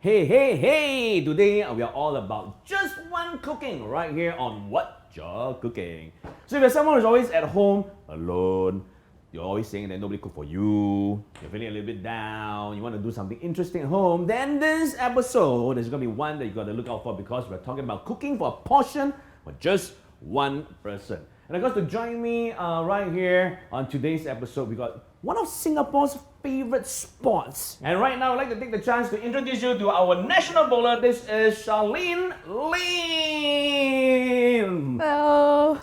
Hey! Today we are all about just one cooking right here on Wot'cha Cooking. So if you're someone who's always at home alone, you're always saying that nobody cook for you, you're feeling a little bit down, you want to do something interesting at home, then this episode is going to be one that you got to look out for because we're talking about cooking for a portion for just one person. And of course, to join me right here on today's episode, we got one of Singapore's favorite spots. And right now, I'd like to take the chance to introduce you to our national bowler. This is Charlene Liyan. Hello.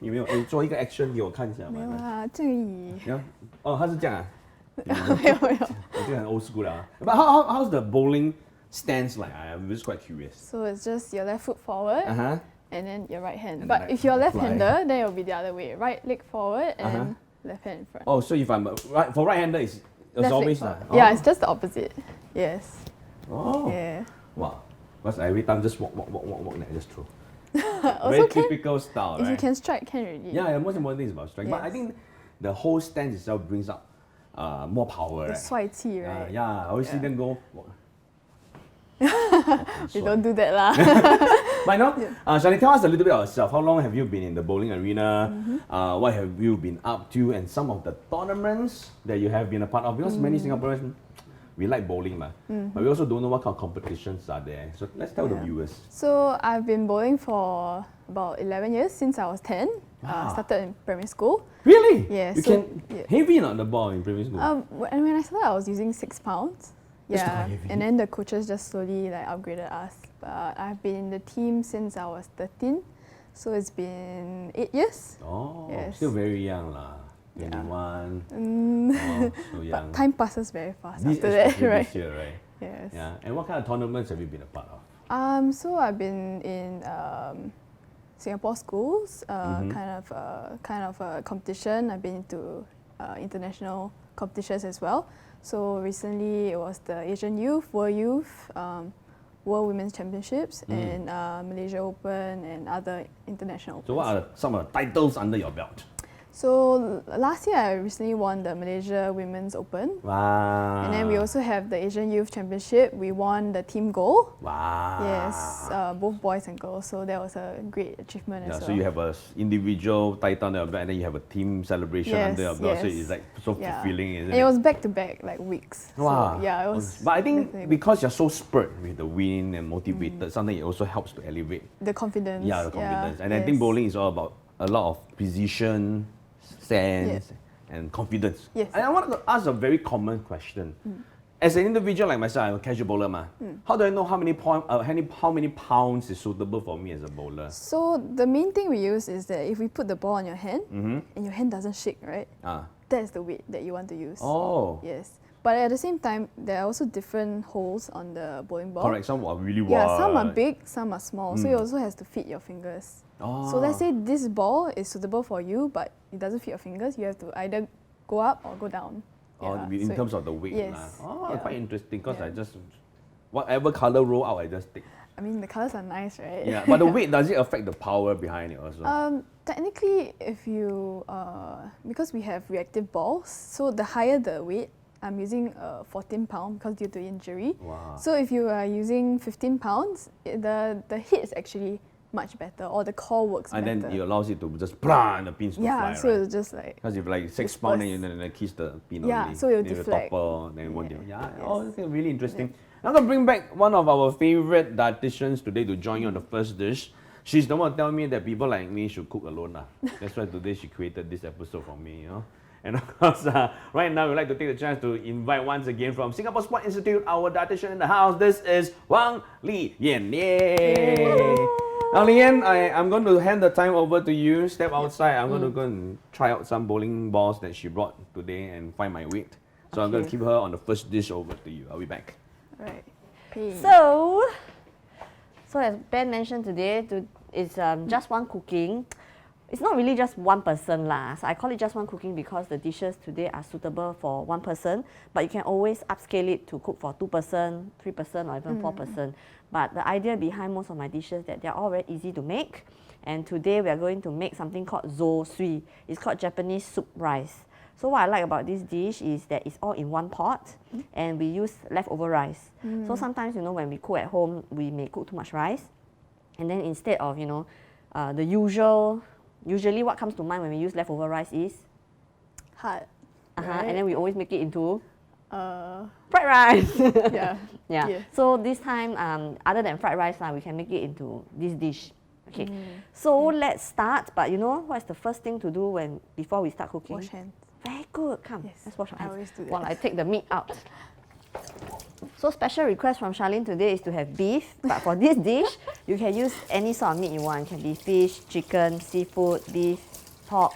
有没有？做一个 action 给我看一下。没有啊，这里。哦，他是这样啊。没有。我这个很 old school 了啊。But how's the bowling stance like? I'm just quite curious. So it's just your left foot forward, and then your right hand. And But then if you're fly. left-hander, then it'll be the other way. Right leg forward and left hand in front. Oh, so if I'm for right-hander, it's always like. Yeah, it's just the opposite. Yes. Oh. Yeah. Wow. Because every time just walk, then I just throw. Also Very can, typical style, if right? you can strike, can already. Yeah, the most important thing is about strike. But I Yes. think the whole stance itself brings up more power, The right? 帅气, right? Yeah, I always see them go. You don't do that lah. But you know, Charlene, tell us a little bit about yourself. How long have you been in the bowling arena? What have you been up to? And some of the tournaments that you have been a part of? Because many Singaporeans, we like bowling, but we also don't know what kind of competitions are there. So let's tell the viewers. So I've been bowling for about 11 years, since I was 10. Started in primary school. Really? Yeah. You so, can heavy on the ball in primary school. And when I started, I was using 6 pounds. That's Yeah, quite heavy. and then the coaches just slowly like upgraded us. But I've been in the team since I was 13, so it's been 8 years. Oh, Yes. still very young lah. 21. Oh, so young. But time passes very fast This, after that, especially right? this year, right? Yes. Yeah. And what kind of tournaments have you been a part of? So I've been in Singapore schools, kind of a competition. I've been to international competitions as well. So recently it was the Asian Youth, World Youth, World Women's Championships, and Malaysia Open and other international Opens. So what are some of the titles under your belt? So last year I recently won the Malaysia Women's Open. Wow. And then we also have the Asian Youth Championship. We won the team gold. Wow. Yes, both boys and girls. So that was a great achievement as well. So you have an individual title under your belt and then you have a team celebration under your belt. So it's like so fulfilling, isn't it? And it was back to back, like weeks. Wow. So, yeah, it was. But I think definitely because you're so spurred with the win and motivated, sometimes it also helps to elevate. The confidence. Yeah, the confidence. Yeah, And I think bowling is all about a lot of precision, sense, and confidence. Yes. And I want to ask a very common question. As an individual like myself, I'm a casual bowler. How do I know how many pounds is suitable for me as a bowler? So the main thing we use is that if we put the ball on your hand and your hand doesn't shake, right? That's the weight that you want to use. Oh. Yes. But at the same time, there are also different holes on the bowling ball. Correct. Some are really wide. Yeah, some are big, some are small. So it also has to fit your fingers. Oh. So let's say this ball is suitable for you, but it doesn't fit your fingers. You have to either go up or go down. In terms of the weight. Yes. Quite interesting because I just, whatever color roll out, I just take. I mean, the colors are nice, right? Yeah, but the weight, does it affect the power behind it also? Technically, if you, because we have reactive balls, so the higher the weight, I'm using 14 pounds because due to injury. Wow. So if you are using 15 pounds, the hit is actually much better, or the core works better. And then it allows it to just blah, and the pins to fly, Yeah, so right? it's just like. Because if like 6 pounds, then you kiss the pin Yeah, only. so it'll then deflect. Topper, then one Yes. Oh, okay, really interesting. I'm going to bring back one of our favorite dietitians today to join you on the first dish. She's the one to tell me that people like me should cook alone. That's why today she created this episode for me, you know. And of course, right now we'd like to take the chance to invite once again from Singapore Sport Institute, our dietitian in the house. This is Liyan. Yay! Now, Liyan, I'm going to hand the time over to you. Step outside. I'm going to go and try out some bowling balls that she brought today and find my weight. So I'm going to keep her on the first dish over to you. I'll be back. Right. So as Ben mentioned today, it's just one cooking. It's not really just one person lah. So I call it just one cooking because the dishes today are suitable for one person, but you can always upscale it to cook for 2 person, 3 person, or even 4 person. But the idea behind most of my dishes that they're all very easy to make. And today we are going to make something called Zosui. It's called Japanese soup rice. So what I like about this dish is that it's all in one pot, and we use leftover rice. So sometimes, you know, when we cook at home, we may cook too much rice, and then instead of, you know, usually what comes to mind when we use leftover rice is Hard. and then we always make it into Uh, fried rice. yeah. Yeah. Yeah. So this time, other than fried rice, we can make it into this dish. Okay. So let's start. But you know what's the first thing to do before we start cooking? Wash hands. Very good. Come, Yes, let's wash our I hands always do that. while I take the meat out. So special request from Charlene today is to have beef. But for this dish, you can use any sort of meat you want. It can be fish, chicken, seafood, beef, pork,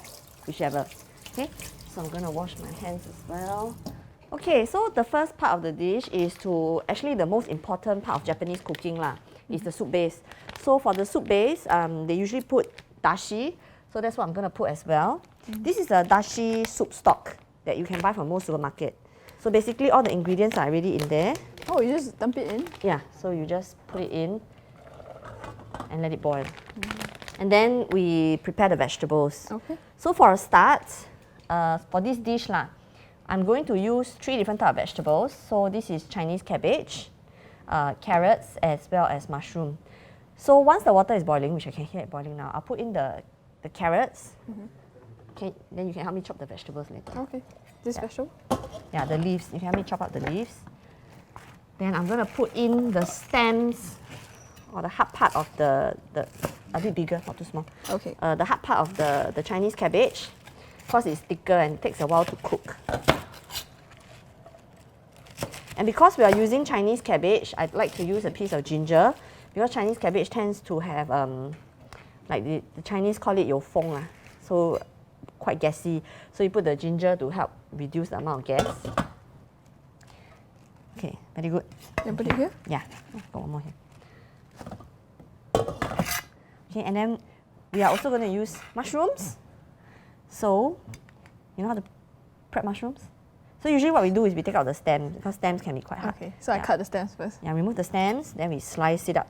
whichever. Okay. So I'm gonna wash my hands as well. Okay, so the first part of the dish is actually the most important part of Japanese cooking lah, is the soup base. So for the soup base, they usually put dashi, so that's what I'm going to put as well. This is a dashi soup stock that you can buy from most supermarket. So basically all the ingredients are already in there. Oh, you just dump it in? Yeah, so you just put it in and let it boil. And then we prepare the vegetables. Okay. So for a start, for this dish lah, I'm going to use 3 different types of vegetables. So this is Chinese cabbage, carrots, as well as mushroom. So once the water is boiling, which I can hear it boiling now, I'll put in the carrots. Okay, then you can help me chop the vegetables later. Okay. This vegetable? Yeah, the leaves. You can help me chop up the leaves. Then I'm going to put in the stems, or the hard part of the a bit bigger, not too small. Okay. The hard part of the Chinese cabbage, because it's thicker and it takes a while to cook. And because we are using Chinese cabbage, I'd like to use a piece of ginger, because Chinese cabbage tends to have, like the Chinese call it 有风 lah, so quite gassy. So you put the ginger to help reduce the amount of gas. Okay, very good. Then put it here? Yeah, got one more here. Okay, and then we are also going to use mushrooms. So, you know how to prep mushrooms? So usually what we do is we take out the stems, because stems can be quite hard. Okay, so I cut the stems first. Yeah, remove the stems, then we slice it up.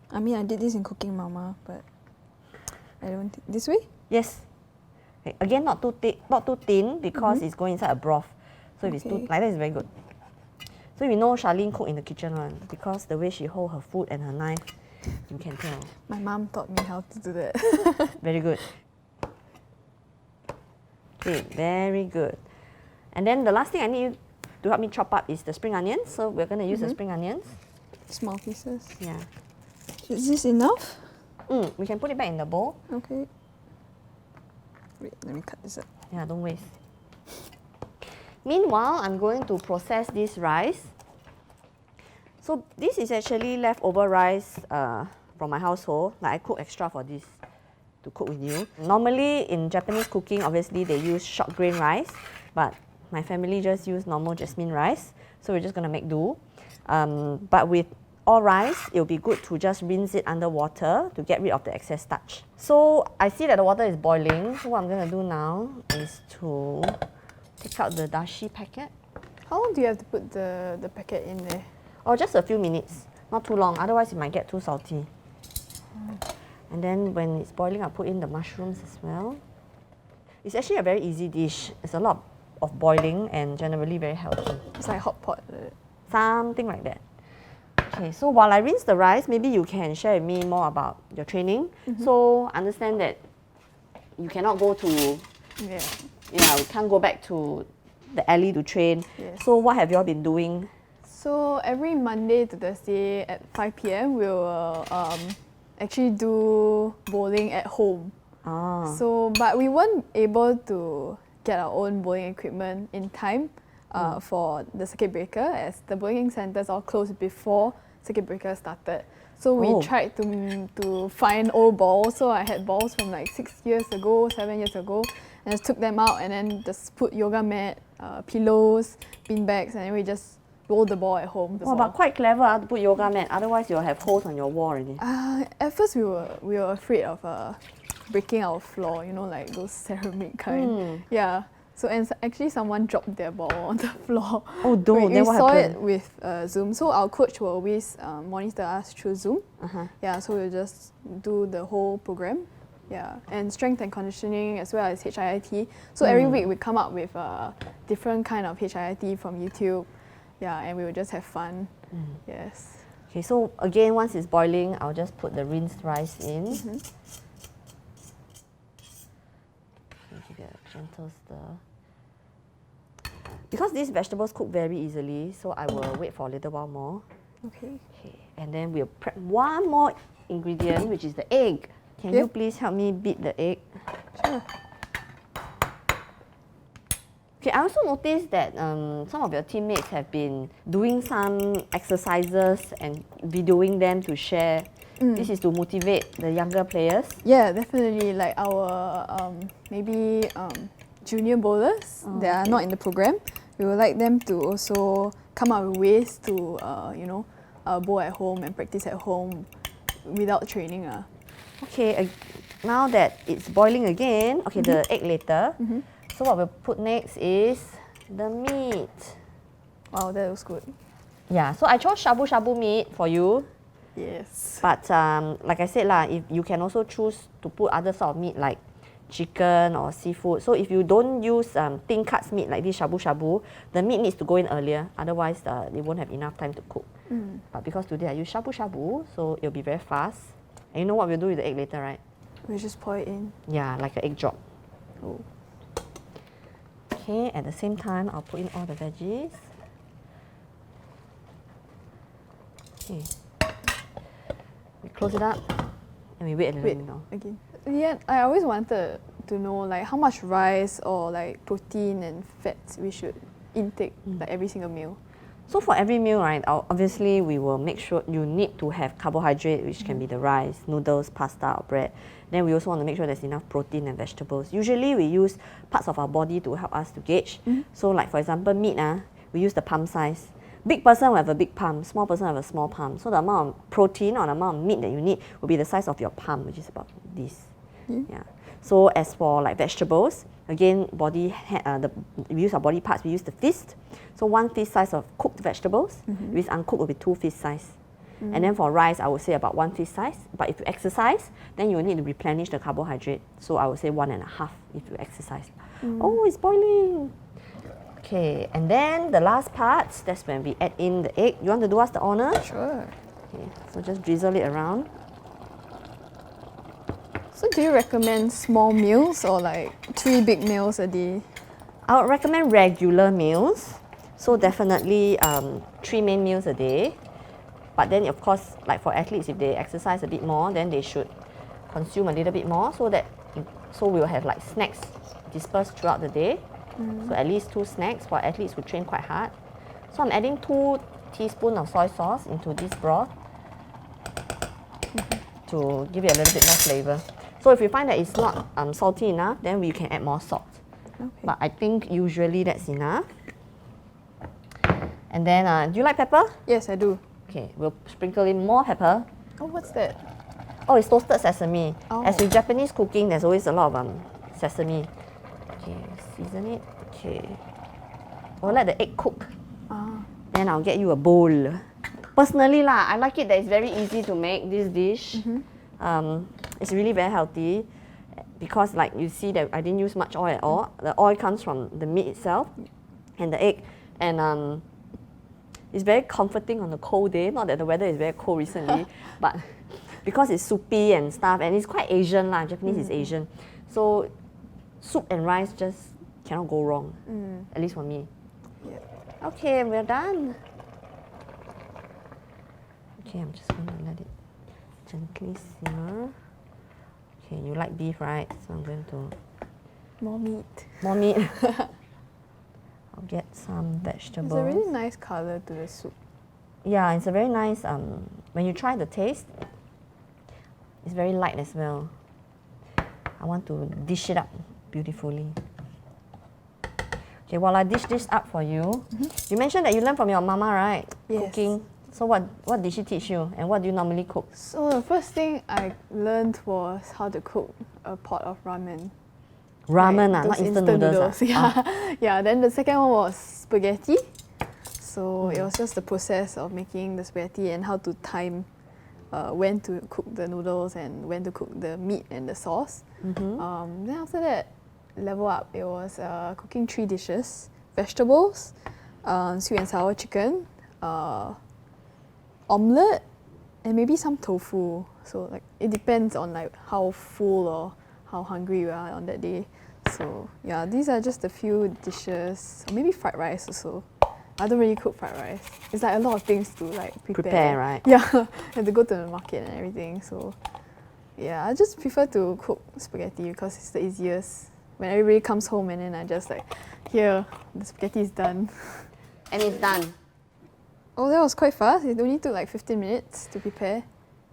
I mean, I did this in Cooking Mama, but I don't think this way? Yes. Okay, again, not too thick, not too thin, because it's going inside a broth. So if it's too, Okay. like that is very good. So we know Charlene cook in the kitchen one, because the way she hold her food and her knife, you can tell. My mom taught me how to do that. Very good. Okay, very good. And then the last thing I need you to help me chop up is the spring onions. So we're going to use the spring onions. Small pieces. Yeah. Is this enough? We can put it back in the bowl. Okay. Wait, let me cut this up. Yeah, don't waste. Meanwhile, I'm going to process this rice. So this is actually leftover rice from my household. Like I cook extra for this to cook with you. Normally in Japanese cooking, obviously they use short grain rice, but my family just use normal jasmine rice. So we're just gonna make do. But with all rice, it'll be good to just rinse it under water to get rid of the excess starch. So I see that the water is boiling. So what I'm gonna do now is to take out the dashi packet. How long do you have to put the packet in there? Or just a few minutes, not too long, otherwise it might get too salty. And then when it's boiling, I'll put in the mushrooms as well. It's actually a very easy dish. It's a lot of boiling and generally very healthy. It's like hot pot. Something like that. Okay, so while I rinse the rice, maybe you can share with me more about your training. So understand that you cannot go to, we can't go back to the alley to train. Yes. So what have you all been doing? So every Monday to Thursday at 5 p.m. we will actually do bowling at home. So, but we weren't able to get our own bowling equipment in time for the circuit breaker, as the bowling centers all closed before circuit breaker started. So we tried to find old balls. So I had balls from like 6 years ago, 7 years ago, and just took them out and then just put yoga mat, pillows, bean bags, and then we just roll the ball at home. Oh, but quite clever to put yoga mat. Otherwise, you'll have holes on your wall already. At first, we were afraid of breaking our floor. You know, like those ceramic kind. Yeah. So and actually, someone dropped their ball on the floor. Oh, don't. We Then what saw happened? it with Zoom. So our coach will always monitor us through Zoom. Yeah. So we'll just do the whole program. Yeah, and strength and conditioning as well as HIIT. So every week we come up with a different kind of HIIT from YouTube. Yeah, and we will just have fun. Yes. Okay, so again, once it's boiling, I'll just put the rinsed rice in. Give it a gentle stir. Because these vegetables cook very easily, so I will wait for a little while more. Okay. Okay, and then we'll prep one more ingredient, which is the egg. Can you please help me beat the egg? Sure. Okay, I also noticed that some of your teammates have been doing some exercises and videoing them to share. This is to motivate the younger players. Yeah, definitely. Like our maybe junior bowlers that are not in the program, we would like them to also come up with ways to bowl at home and practice at home without training. Okay, now that it's boiling again, okay, the egg later. So what we'll put next is the meat. Wow, that looks good. Yeah, so I chose shabu shabu meat for you. Yes. But like I said, if you can also choose to put other sort of meat like chicken or seafood. So if you don't use thin cuts meat like this shabu shabu, the meat needs to go in earlier. Otherwise, they won't have enough time to cook. But because today I use shabu shabu, so it'll be very fast. And you know what we'll do with the egg later, right? We just pour it in. Yeah, like an egg drop. Oh. Okay, at the same time, I'll put in all the veggies. Okay. We close it up and we wait a little bit more. Again. Yeah, I always wanted to know like how much rice or like protein and fats we should intake like every single meal. So for every meal, right, obviously we will make sure you need to have carbohydrate, which can be the rice, noodles, pasta or bread. Then we also want to make sure there's enough protein and vegetables. Usually we use parts of our body to help us to gauge. So like for example, meat, we use the palm size. Big person will have a big palm, small person will have a small palm. So the amount of protein or the amount of meat that you need will be the size of your palm, which is about this. Yeah. So as for like vegetables, again, we use our body parts, we use the fist. So 1 fist size of cooked vegetables, with uncooked will be 2 fist size. And then for rice, I would say about 1 fist size. But if you exercise, then you will need to replenish the carbohydrate. So I would say 1.5 if you exercise. Oh, it's boiling. Okay, and then the last part, that's when we add in the egg. You want to do us the honor? Sure. Okay, so just drizzle it around. So do you recommend small meals or like 3 big meals a day? I would recommend regular meals. So definitely 3 main meals a day. But then of course, like for athletes, if they exercise a bit more, then they should consume a little bit more so we'll have like snacks dispersed throughout the day. So at least 2 snacks for athletes who train quite hard. So I'm adding 2 teaspoons of soy sauce into this broth to give it a little bit more flavor. So if you find that it's not salty enough, then we can add more salt. Okay. But I think usually that's enough. And then, do you like pepper? Yes, I do. Okay, we'll sprinkle in more pepper. Oh, what's that? Oh, it's toasted sesame. Oh. As with Japanese cooking, there's always a lot of sesame. Okay, season it. Okay. We'll let the egg cook. Then I'll get you a bowl. Personally, I like it that it's very easy to make this dish. It's really very healthy because like you see that I didn't use much oil at all. The oil comes from the meat itself and the egg. And it's very comforting on a cold day. Not that the weather is very cold recently, but because it's soupy and stuff, and it's quite Asian lah. Japanese is Asian, so soup and rice just cannot go wrong. At least for me. Yeah. Okay, we're done. Okay, I'm just going to let it gently simmer. Okay, you like beef, right? So I'm going to More meat. more meat. I'll get some vegetables. It's a really nice color to the soup. Yeah, it's a very nice, when you try the taste, it's very light as well. I want to dish it up beautifully. Okay, while I dish this up for you, you mentioned that you learned from your mama, right? Yes. Cooking. So what did she teach you and what do you normally cook? So the first thing I learned was how to cook a pot of ramen. Ramen, Like not those instant noodles. Yeah. Yeah, then the second one was spaghetti. So it was just the process of making the spaghetti and how to time when to cook the noodles and when to cook the meat and the sauce. Then after that, level up. It was cooking 3 dishes: vegetables, sweet and sour chicken, omelette, and maybe some tofu. So like it depends on like how full or how hungry you are on that day. So yeah, these are just a few dishes. Or maybe fried rice also. I don't really cook fried rice. It's like a lot of things to like prepare. Right? Yeah, and to go to the market and everything. So yeah, I just prefer to cook spaghetti because it's the easiest. When everybody comes home and then I just like, here, the spaghetti is done. And it's done. Oh, that was quite fast. It only took like 15 minutes to prepare.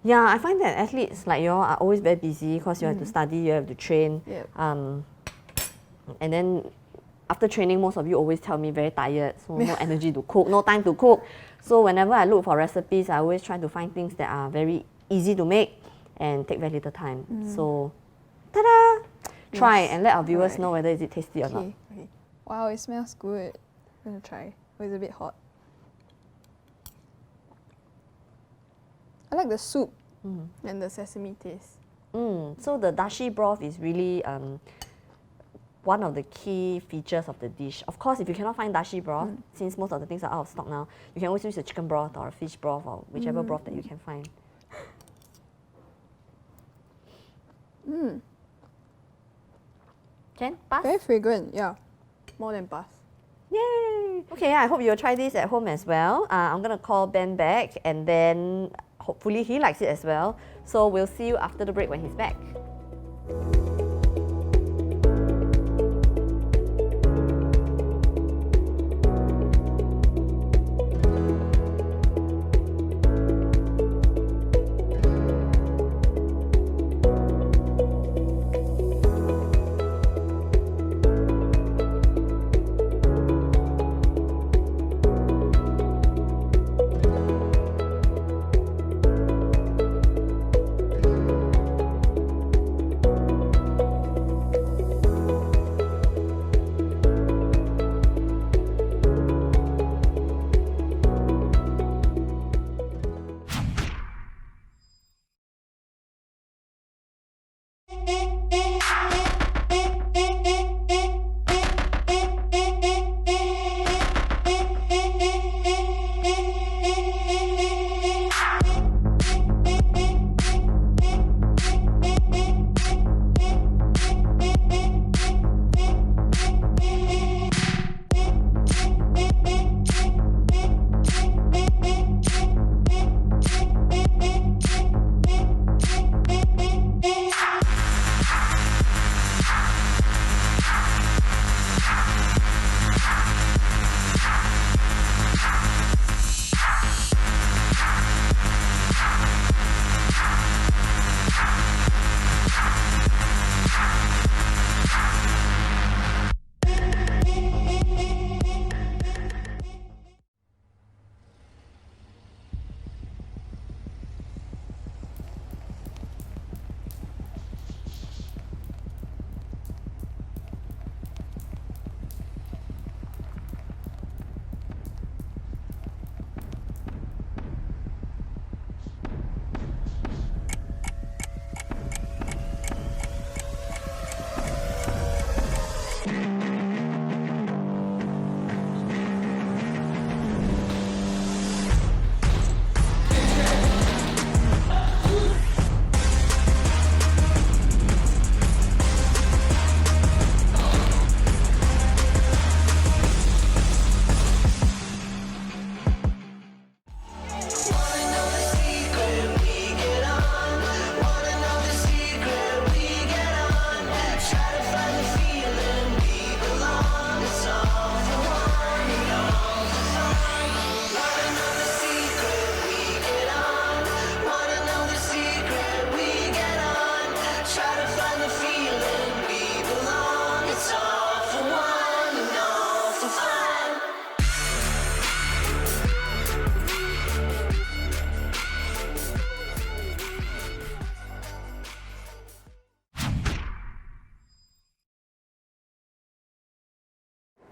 Yeah, I find that athletes like you all are always very busy because you have to study, you have to train. Yep. And then after training, most of you always tell me very tired, so no energy to cook, no time to cook. So whenever I look for recipes, I always try to find things that are very easy to make and take very little time. So, ta-da! Try and let our viewers know whether is it tasty or not. Okay. Wow, it smells good. I'm gonna try. Oh, it's a bit hot. I like the soup and the sesame taste. So the dashi broth is really one of the key features of the dish. Of course, if you cannot find dashi broth, since most of the things are out of stock now, you can always use a chicken broth or a fish broth or whichever broth that you can find. Can pass? Very fragrant, yeah. More than pass. Yay! Okay, I hope you'll try this at home as well. I'm gonna call Ben back and then hopefully he likes it as well. So we'll see you after the break when he's back.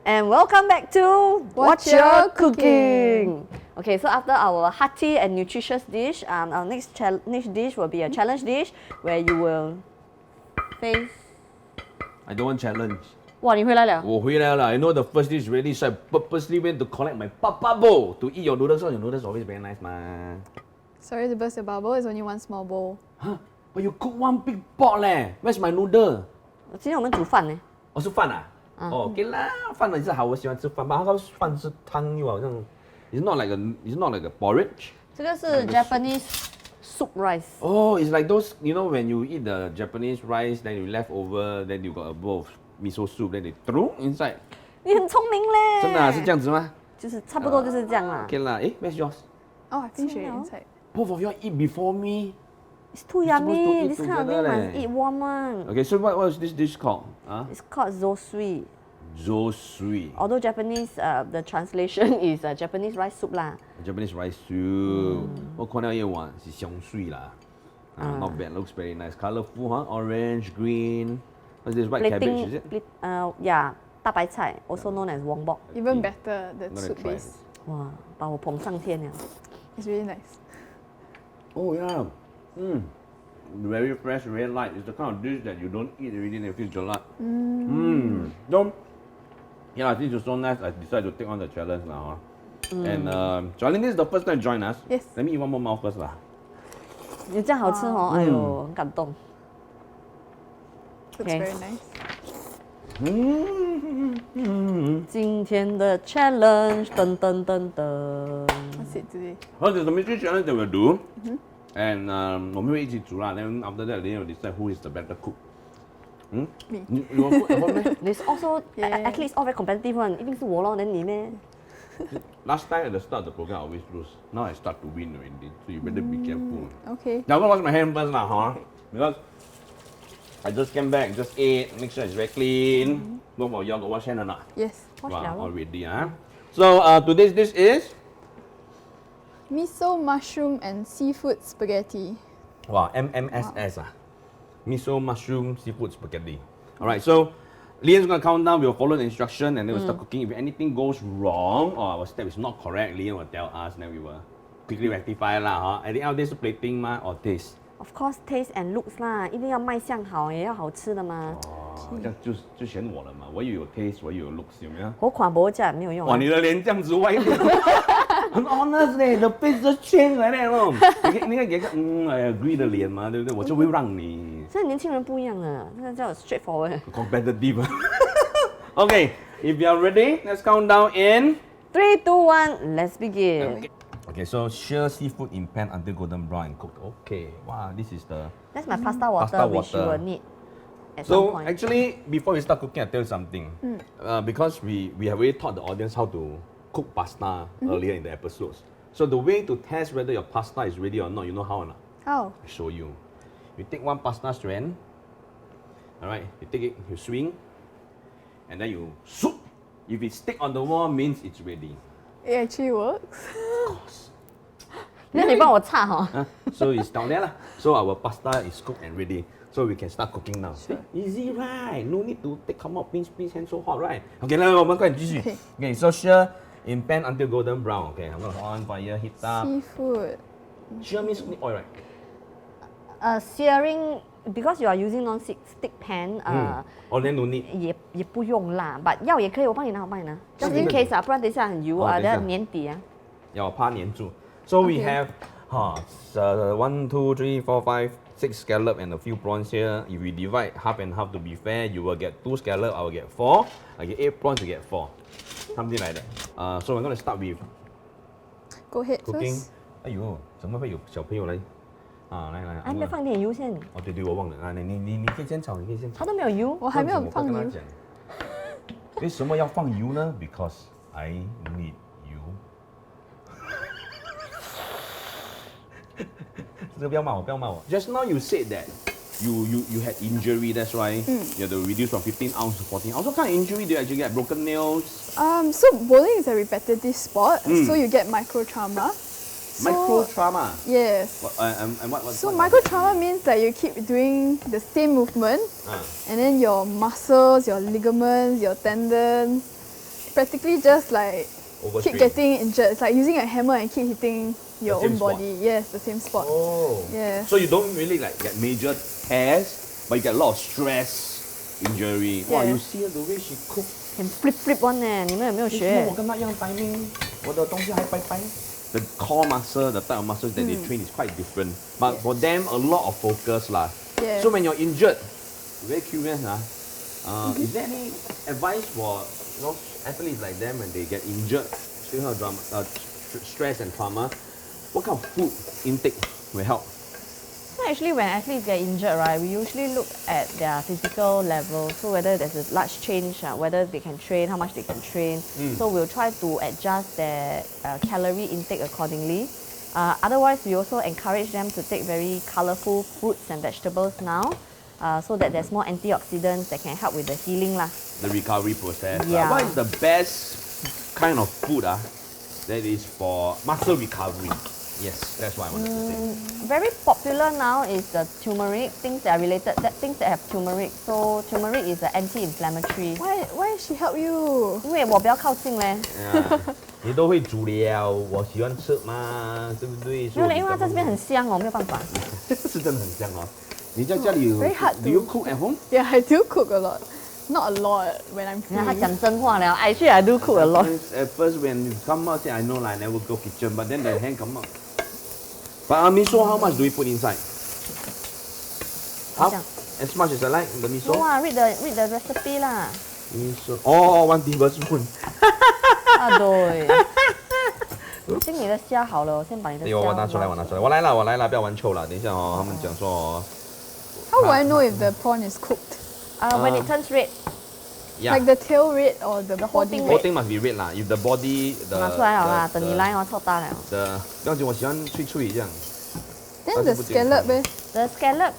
And welcome back to Wot'cha Cooking. Okay, so after our hearty and nutritious dish, our next dish will be a challenge dish where you will face. I don't want challenge. 哇，你回来了。我回来了. I know the first dish ready, so I purposely went to collect my papa bowl to eat your noodles. So your noodles always very nice, man. Sorry to burst your bubble, it's only one small bowl. Huh? But you cook one big pot leh. Where's my noodle? 今天我们煮饭呢。哦，是饭啊？哦 ，OK 啦，饭也是好，我喜欢吃饭。但它的饭是汤又好像 ，it's not like a porridge. 这个是 Japanese soup rice. Oh, it's like those, you know, when you eat the Japanese rice, then you left over, then you got a bowl of miso soup, then they throw inside. 你很聪明嘞。真的啊，是这样子吗？就是差不多就是这样啦。 OK 啦，诶 ，where's yours? Oh, I finished it inside. Both of you eat before me. It's too You're supposed to yummy. eat This kind of thing together must leh. eat warm one. Okay, so what is this dish called? It's called Zosui. Zosui. Although Japanese, the translation is Japanese rice soup lah. Japanese rice soup. 我看到一碗是香水啦。Not bad, looks very nice. Colorful, huh? Orange, green. What's this, white cabbage, is it? Yeah, 大白菜, also known as wongbok. Even better, the I'm gonna soup try base. 哇，把我捧上天了。 It's really nice. Oh yeah. Very fresh, very light. It's the kind of dish that you don't eat already and you feel jelak. So, yeah, since it's so nice, I decided to take on the challenge now. And Charlene, this is the first time you join us. Yes. Let me eat one more mouth first lah. 你这样好吃哦，哎呦，很感动。 Looks Okay. very nice. 今天的 challenge，噔噔噔噔。 What's it today? Well, there's a mystery challenge that we'll do. And 我们会一起煮啦. Then after that, then we'll decide who is the better cook. Me. You want cook at home meh? There's also Yeah. athletes all very competitive one，一定是我咯，then 你咩？ Last time at the start of the program, I always lose. Now I start to win already. So you better be careful. Okay. Now I'm gonna wash my hand first lah, huh? Because I just came back, just ate, make sure it's very clean. Both of y'all got wash hand or not? Yes. Wash Wow, 了咯。 already, huh? So today's dish is Miso, mushroom, and seafood spaghetti. wow, MMSS ah. Miso mushroom seafood spaghetti. All right, so Liyan's gonna count down. We'll follow the instruction and then we'll start cooking. If anything goes wrong or our step is not correct, Liyan will tell us. Then we will quickly rectify lah, huh? At the end of this, plating ma or taste. Of course, taste and looks 啦，一定要卖相好，也要好吃的嘛。这样就选我了嘛，我又有 taste，我又有 looks，有没有？我款薄价没有用啊。哇，你的脸这样子歪掉，很 honest 嘞，the face just change 来的咯。你应该给个I agree 的脸嘛，对不对？我就会让你现在年轻人不一样了，那叫 straightforward。 competitive。Okay, if you are ready, let's count down in 3, 2, 1, let's begin. Okay, so sear seafood in pan until golden brown and cooked. Okay, wow, this is the. That's my pasta water, Pasta which you water. will need at some So point. actually, before we start cooking, I tell you something. Because we have already taught the audience how to cook pasta earlier in the episodes. So the way to test whether your pasta is ready or not, you know how or not? How? I show you. You take one pasta strand. All right, you take it, you swing, and then you soup. If it stick on the wall, means it's ready. It actually works. Of course. 那你帮我擦哈。 So it's down there lah. So our pasta is cooked and ready. So we can start cooking now. Sure. Easy right? No need to take come out, pinch, hand so hot, right? Okay, 来，我们快点继续。 Okay. Okay, so sear in pan until golden brown. Okay, I'm gonna on fire, heat up. Seafood. Sear means need oil, right? Searing because you are using non-stick pan， Oh, then no need. 也不用啦，but 要也可以，我帮你拿，我帮你拿，just 是 in 那个 case 啊，不然等一下很油啊，哦等一下等下年底啊。要怕粘住。So we Okay. have 1, 2, 3, 4, 5, 6 scallop and a few prawns here. If we divide half and half to be fair, you will get 2 scallop, I will get 4. I get 8 prawns, you get 4. Something like that. So we're going to start with Go ahead cooking. first. 哎呦，怎么会有小朋友来？来，还没放点油先，哦，对，我忘了啊，你可以先炒，你可以先炒。它都没有油。我还没有放油。我跟他讲为什么要放油呢 ？Because I need you 。这个不要骂我，不要骂我。Just now you said that you had injury, that's why you have to reduce from 15 ounce to 14 ounce. What kind of injury do you actually get? Broken nails? So bowling is a repetitive sport, so you get micro trauma. Micro trauma? Yes. And what? So micro trauma means that you keep doing the same movement, and then your muscles, your ligaments, your tendons, practically just like keep getting injured. It's like using a hammer and keep hitting your same own spot. body. Yes, the same spot. Oh. Yeah. So you don't really like get major tears, but you get a lot of stress, injury. Wow, Yeah. you see the way she cook. Can flip one 呢，你们有没有学？我跟她一样 timing，我的东西还白白。The core muscle, the type of muscles that they train is quite different. But for them, a lot of focus lah. Yeah. So when you're injured, very curious is there any advice for athletes like them when they get injured, stress and trauma? What kind of food intake will help? So actually, when athletes get injured, right, we usually look at their physical level. So whether there's a large change, whether they can train, how much they can train. So we'll try to adjust their calorie intake accordingly. Otherwise, we also encourage them to take very colorful fruits and vegetables now, so that there's more antioxidants that can help with the healing lah. The recovery process. Yeah. What is the best kind of food that is for muscle recovery? Yes, that's what I wanted to say. Very popular now is the turmeric, things that are related, things that have turmeric. So turmeric is an anti-inflammatory. Why she help you? 因为我比较靠近嘞，你都会煮了，我喜欢吃嘛，对不对？没有嘞，因为它在这边很香哦，没有办法。是真的很香哦。你在家里 Very hard do you to- cook at home? Yeah, I do cook a lot. Not a lot when I'm 你看他 free. 讲真话了，actually I do cook a lot. At first when you come out say I know I never go kitchen, but then the hand come out. But miso, how much do we put inside? Half? 这样 As much as I like the miso. No read the recipe 啦。 Miso. Oh, 1 tablespoon. 啊对。我听你的虾好了，我先把你的虾。哎呦，我拿出来，我来了，不要玩臭了。等一下他们讲说 How would I know if the prawn is cooked? When it turns red， ，yeah, Like the tail red or the The whole body thing whole red? thing must be red 啦。If the body 拿出来好啦，等你来哦，臭大了。不要紧，我喜欢脆这样。 Then the scallop, eh? The scallop,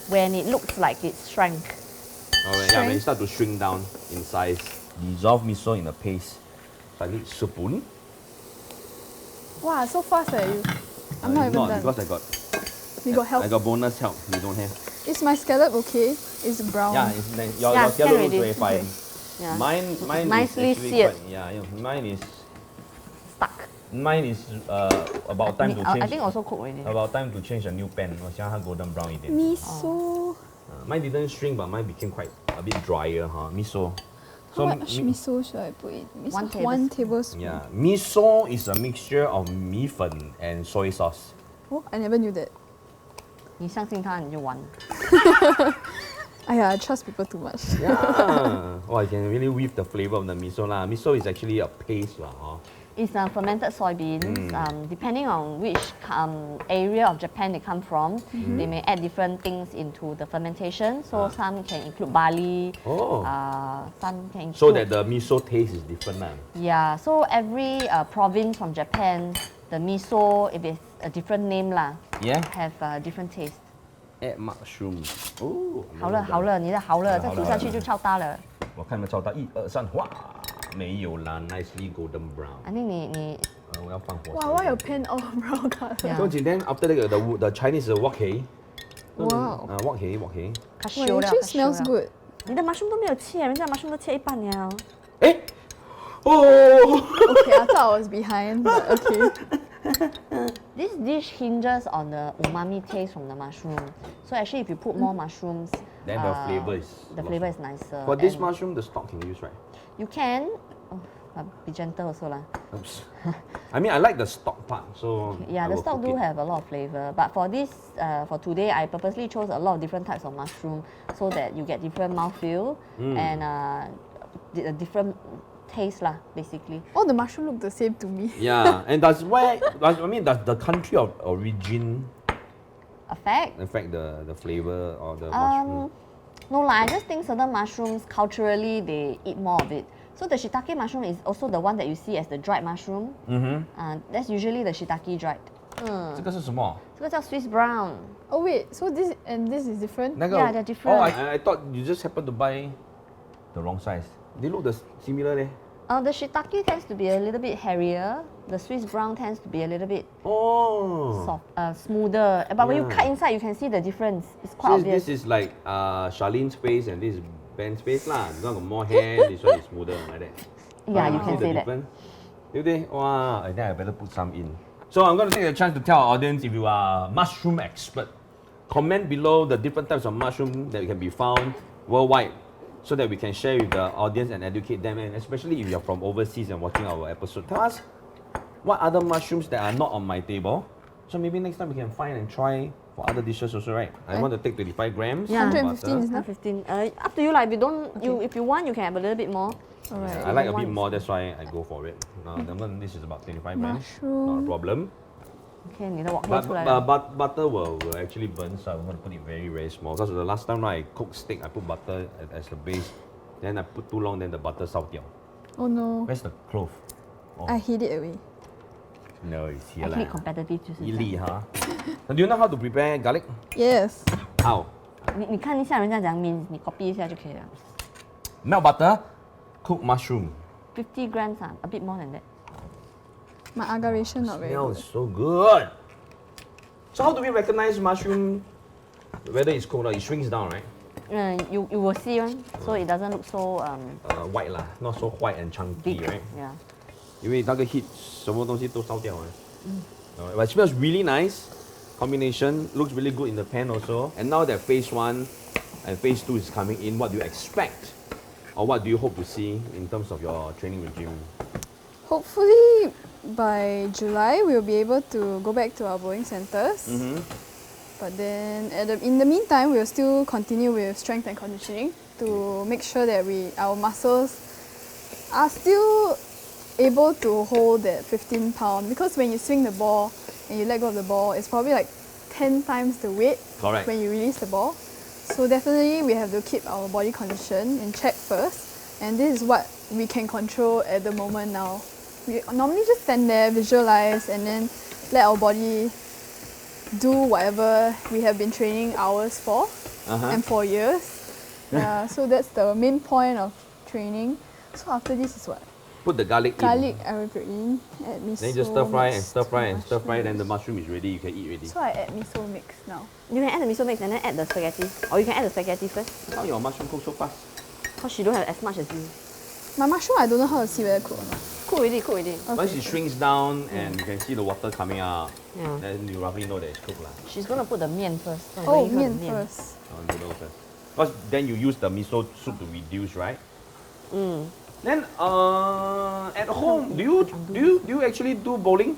when it looks like it's shrank. Alright, yeah, when it start to shrink down in size. Dissolve miso in a paste. So I need spoon. Wow, so fast you. I'm not even done. Because You got help. I got bonus help. You don't have. Is my scallop okay? It's brown. Yeah, your Yeah, scallop looks already. very fine. Yeah. Mine Nicely is actually seared. quite, yeah, mine is Stuck. about time to change. I think also cook already. About time to change a new pan. 我想它 golden brown 一点。 Miso. Mine didn't shrink, but mine became quite a bit drier, Miso. How much miso should I put in? Miso, 1 1 tablespoon. Yeah, miso is a mixture of 米粉 and soy sauce. Oh, I never knew that. 你相信他你就完了。 I trust people too much. Yeah. Oh, I can really weave the flavor of the miso lah. Miso is actually a paste lah. It's fermented soybeans. Depending on which area of Japan they come from, they may add different things into the fermentation. So some can include barley. Oh. Some can include. So that the miso taste is different lah. Yeah. So every province from Japan, the miso, if it's a different name lah, Yeah. have different taste. Add mushroom. Oh. 好了好了，你的好了，再煮下去就超大了。我看有没有超大，1、2、3，哇，没有啦 ，nicely golden brown。 I think 你我要放火。 Wow, why your pan all brown color? Yeah. 不用紧 then after that the Chinese wok Wow. wok 它 Well, 修 it 了 actually 它修 smells 了 good. 你的 mushroom 都没有切，人家 mushroom 都切一半了。哎，哦， Okay, I thought I was behind, but okay. This dish hinges on the umami taste from the mushroom. So actually, if you put more mushrooms, Then the flavor is the flavor is nicer. For this and mushroom, the stock can use, right? you can be gentle also lah. Oops. I mean, I like the stock part, so Yeah, I the will stock cook do it. have a lot of flavor. But for this, for today, I purposely chose a lot of different types of mushroom so that you get different mouthfeel and a different taste lah, basically. All the mushroom look the same to me. Yeah, and does the country of origin Affect? affect the flavor or the mushroom? No lah, I just think certain mushrooms culturally they eat more of it. So the shiitake mushroom is also the one that you see as the dried mushroom. That's usually the shiitake dried. 这个是什么？这个叫 Swiss brown. Oh wait, so this and this is different? 那个 Yeah, they're different. Oh, I thought you just happened to buy the wrong size. They look similar leh. The shiitake tends to be a little bit hairier. The Swiss brown tends to be a little bit Oh. soft, smoother. But when you Yeah. cut inside, you can see the difference. It's quite So obvious. this is like Charlene's face and this is Ben's face lah. This one got more hair, this one is smoother like that. Yeah, you See can the say that. difference? 对不对？哇 I think I better put some in. So I'm going to take the chance to tell our audience, if you are a mushroom expert, comment below the different types of mushroom that can be found worldwide, so that we can share with the audience and educate them. And especially if you're from overseas and watching our episode, tell us what other mushrooms that are not on my table. So maybe next time we can find and try for other dishes also, right? I want to take 25 grams. Yeah. of 115 is butter. not. 15. Up to you. Like, if you don't, if you want, you can have a little bit more. Alright. I like a bit One more, that's why I go for it. Now, this is about 25 grams. Mushroom. Not a problem. Okay, 你的 wok But, 出来了。 butter will actually burn, so I'm going to put it very, very small. Because the last time I cooked steak, I put butter as the base. Then I put too long, then the butter 烧掉. Oh no. Where's the clove? Oh, I hid it away. no, it's here. Actually, 啦 competitive 就是这样。一粒哈。Now, do you know how to prepare garlic? Yes. How? 你看一下人家怎样 mince，你 copy 一下就可以了。 Melt butter, cook mushroom. 50 grams a bit more than that. My aggravation not very Smells good. so good. So how do we recognize mushroom, whether it's cooked or it shrinks down, right? You will see one, so it doesn't look so White lah, not so white and chunky, big. right? Yeah. 因为那个 heat 什么东西都烧掉了。But it smells really nice. Combination looks really good in the pan also. And now that phase 1 and phase 2 is coming in, what do you expect? Or what do you hope to see in terms of your training regime? Hopefully by July we'll be able to go back to our bowling centers. But then in the meantime, we'll still continue with strength and conditioning to make sure that our muscles are still able to hold that 15 pound, because when you swing the ball and you let go of the ball, it's probably like 10 times the weight Correct. when you release the ball. So definitely we have to keep our body condition in check first, and this is what we can control at the moment now. We normally just stand there, visualize, and then let our body do whatever we have been training hours for and for years. Yeah, so that's the main point of training. So after this is what? Put the garlic, Garlic in. I will put in, add miso. Then you just stir fry and mix stir fry and stir fry, mushrooms. then the mushroom is ready, you can eat ready. So I add miso mix now. You can add the miso mix and then add the spaghetti. Or you can add the spaghetti first, How your mushroom cook so fast? because she don't have as much as you. My mushroom, I don't know how to see whether cook or not. Cook already, cook already. Once it shrinks down and you can see the water coming out, Yeah. then you roughly know that it's cooked lah. She's gonna put the 面 first. So Oh, you put the mian first. Noodle first. Because then you use the miso soup to reduce, right? Then at home, do you actually do bowling?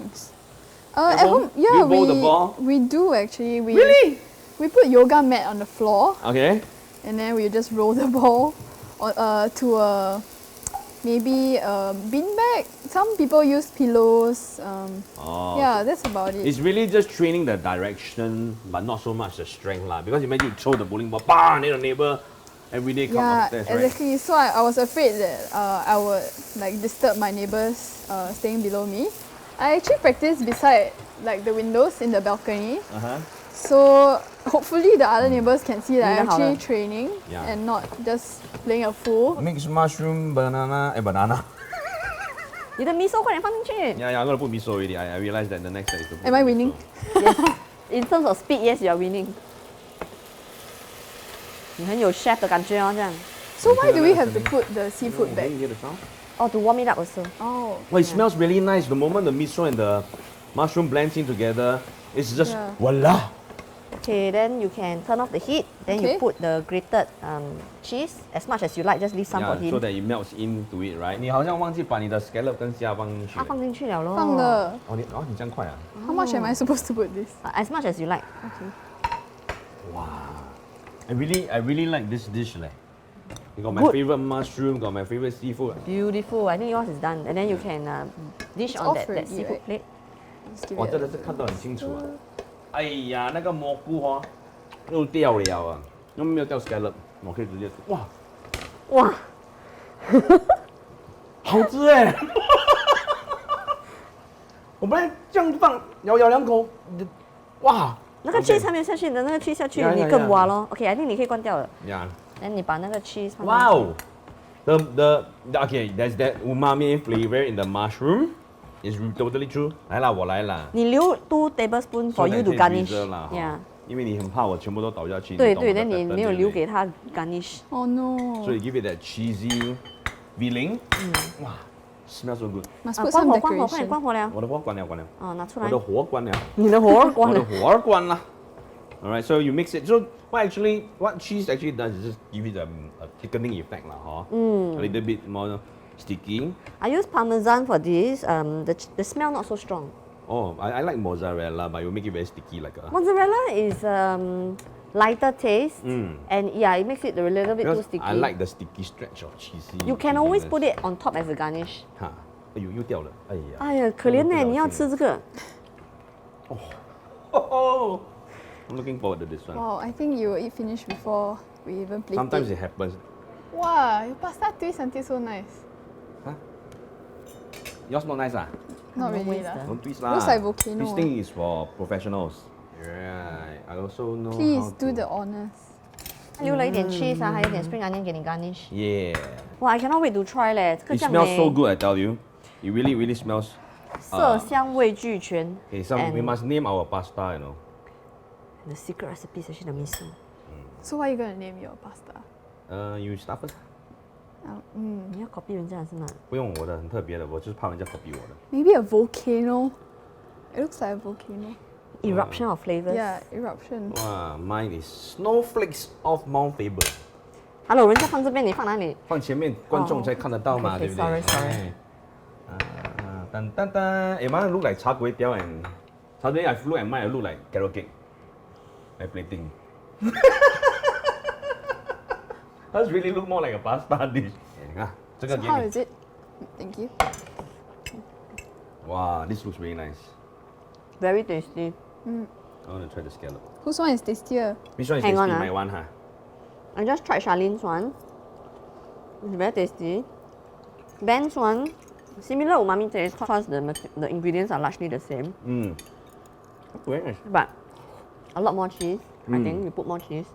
At home, Do yeah, you bowl the ball? we do actually. Really? We put yoga mat on the floor, Okay. and then we just roll the ball to a maybe a beanbag. Some people use pillows. Yeah, that's about it. It's really just training the direction, but not so much the strength lah. Because imagine you throw the bowling ball, bang, then the neighbor every day come Yeah, upstairs, right? exactly. So I was afraid that I would like disturb my neighbors staying below me. I actually practice beside like the windows in the balcony. So hopefully the other neighbors can see that I'm actually training Yeah. and not just playing a fool. Mix mushroom, banana. 你的 miso 快点放进去。 Yeah, I'm gonna put miso already. I realized that the next step is to put Am I winning? miso. In terms of speed, yes, you are winning. 你很有 chef 的感觉哦，这样。 So why do we have to put the seafood back? Can you hear the sound? Oh, to warm it up also. Oh. Well, it smells really nice. The moment the miso and the mushroom blends in together, it's just Yeah. voila. Okay, then you can turn off the heat. Then Okay. you put the grated cheese as much as you like. Just leave some for Yeah, him. so that it melts into it, right? 你好像忘记把你的 scallop 跟虾放进去。它放进去了咯。放了。哦，你这样快啊？ How much am I supposed to put this? As much as you like. Wow. I really like this dish leh. You got my Good. favorite mushroom, got my favorite seafood. Beautiful. I think yours is done. And then you can dish It's on off that already, seafood right? plate. Just give 哇， it 真 a 的是看得很清楚啊！哎呀，那个蘑菇哦，又掉了啊，又没有掉 scallop，我可以直接吃。哇，哇，好吃哎！我本来这样放，咬两口，哇！那个 cheese 还没有下去的，那个 cheese 下去 Yeah, 你 yeah, 更 yeah. 挖咯。OK，I think 你可以关掉了。呀， then 你把那个 cheese 放进去。哇哦！The okay, there's that umami flavor in the mushroom. It's totally true. 来啦，我来啦。你留2 tablespoons for you to garnish. Yeah. 因为你很怕我全部都倒下去。对对，你懂我的那你 pattern，没有对不对留给他 garnish。 Oh no. 所以 give it that cheesy feeling. 哇， Smells so good. Must 啊， put 关 some 火，关火，快点 decoration. 关火了。我的火关了，关了。哦，拿出来我的。火关了。你的火关了。我的火关了。Alright, so you mix it. So what cheese actually does is just give it a thickening effect lah, huh? A little bit more sticky. I use parmesan for this. The smell not so strong. Oh, I like mozzarella, but you make it very sticky like a. Mozzarella is lighter taste, and yeah, it makes it a little bit too Because sticky. I like the sticky stretch of cheesy. You can always cheesiness. put it on top as a garnish. 哈，哎呦，又掉了，哎呀。哎呀，可怜呢，你要吃这个。 Oh, I'm looking forward to this one. Wow, I think you will eat finish before we even plate Sometimes it. it happens. Wow, your pasta twist until so nice. Huh? Yours not nice ah? Not No really waste, lah. Don't twist lah. Looks like volcano. This thing is for professionals. Right. I also know Please how do to. the honors. 留了一点 cheese 啊，还有点 spring onion 给你 garnish。 Yeah. 哇，I cannot wait to try 嘞，这个 It 这样 smells so 美， good, I tell you. It really smells. 色香味俱全。 Okay, we And must name our pasta, you know. the secret recipe is actually the miso. So what are you gonna name your pasta? You start first. 你要 copy 人家是吗？不用我的很特别的，我就是怕人家 copy 我的。 Maybe a volcano. It looks like a volcano. Eruption of flavors. Yeah, eruption. Wow, mine is snowflakes of Mount Faber. Hello，人家放这边，你放哪里？放前面观众才看得到嘛， Okay, 对不对 sorry. 噔噔噔，it might look like char kway teow and suddenly I look at mine, I look like carrot cake. Like plating. Does really look more like a pasta dish. 这个 So 给 how 你。 is it? Thank you. Wow, this looks really nice. Very tasty. I want to try the scallop. Whose one is tastier? Which one is Hang tasty? on, ah. My one, huh? I just tried Charlene's one. It's very tasty. Ben's one, similar umami taste because the ingredients are largely the same, Very nice. but a lot more cheese. I think you put more cheese,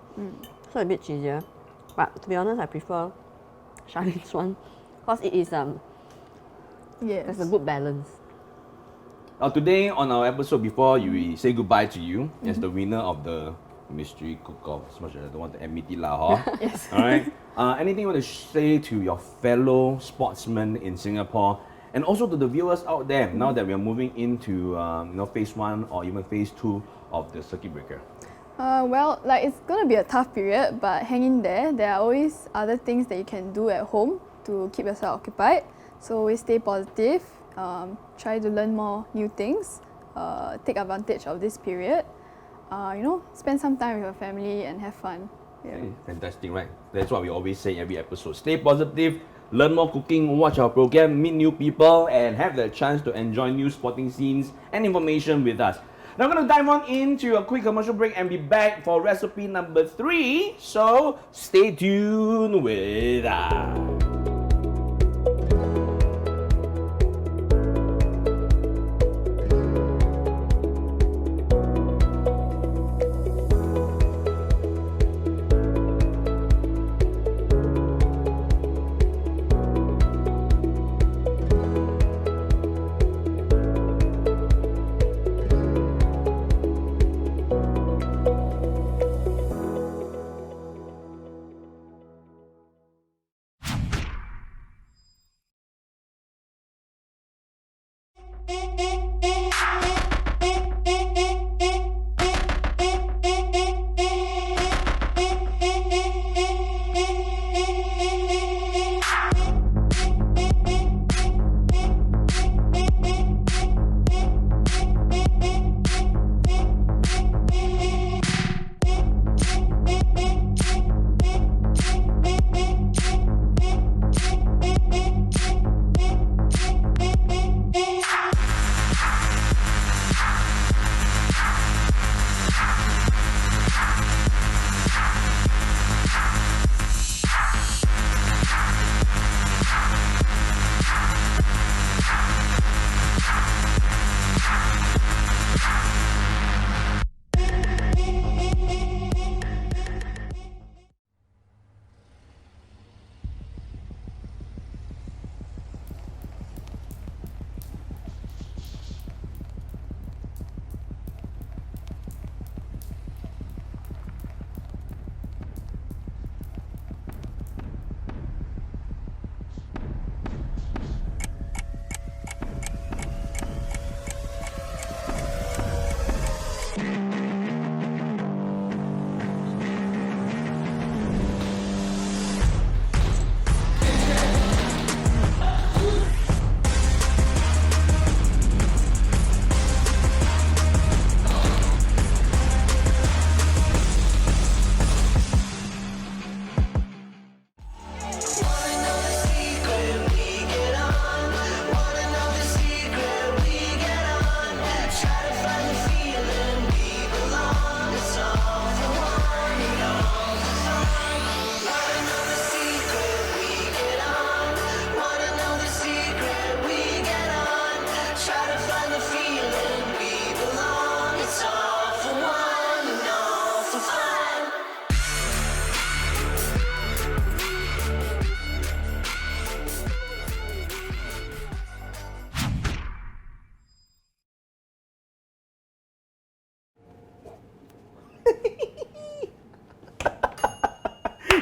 so a bit cheesier. But to be honest, I prefer Charlene's one because it is Yes. there's a good balance. Today on our episode, before we say goodbye to you, as the winner of the mystery cook-off, as much as I don't want to admit it lah, huh? Yes. All right. Anything you want to say to your fellow sportsmen in Singapore, and also to the viewers out there now that we are moving into phase 1 or even phase 2 of the circuit breaker? Well, like it's gonna be a tough period, but hang in there. There are always other things that you can do at home to keep yourself occupied. So always stay positive. Try to learn more new things. Take advantage of this period. Spend some time with your family and have fun. Yeah. Fantastic, right? That's what we always say every episode. Stay positive, learn more cooking, watch our program, meet new people, and have the chance to enjoy new sporting scenes and information with us. Now I'm going to dive on into a quick commercial break and be back for recipe number 3. So stay tuned with us.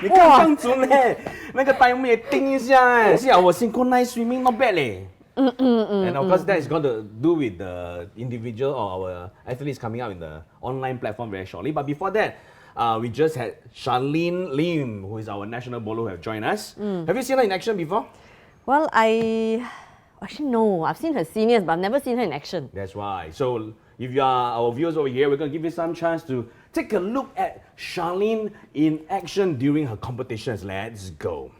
你刚刚准嘞，那个 timer 也定一下哎，是啊，我 synchronized swimming not bad 嘞。And of course, that is got to do with the individual or our athletes coming out in the online platform very shortly. But before that, we just had Charlene Lim, who is our national bowler, who have joined us. Have you seen her in action before? Well, actually no. I've seen her seniors, but I've never seen her in action. That's why. So if you are our viewers over here, we're going to give you some chance to take a look at Charlene in action during her competitions. Let's go.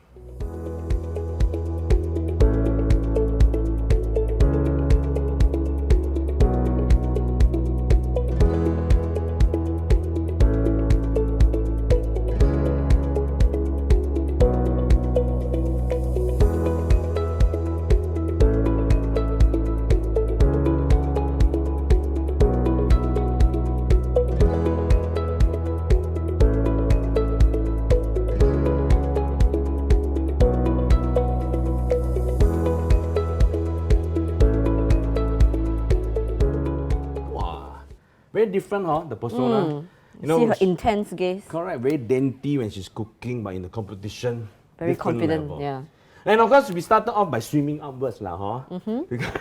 Very different, huh? The persona. You know, See her intense gaze. correct. Very dainty when she's cooking, but in the competition, Very different confident, level. yeah. And of course, we started off by swimming upwards, lah, huh? Because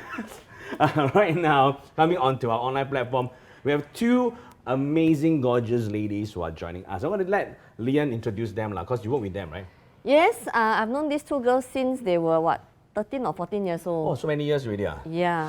right now, coming onto our online platform, we have two amazing, gorgeous ladies who are joining us. I want to let Liyan introduce them, lah, because you work with them, right? Yes, I've known these two girls since they were, what, 13 or 14 years Oh, old. so many years already, ah. Yeah.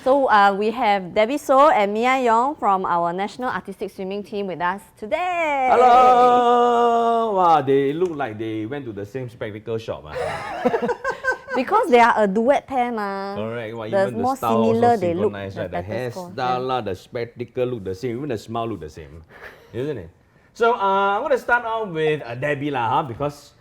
So we have Debbie So and Mia Yong from our National Artistic Swimming team with us today. Hello! Wow, they look like they went to the same spectacle shop. Because they are a duet pair, ma. Correct. Well, The even the more style similar also they look, synchronized, the right? The better score. hairstyle, the spectacle look the same, even the smile look the same, isn't it? So I'm going to start off with Debbie lah, because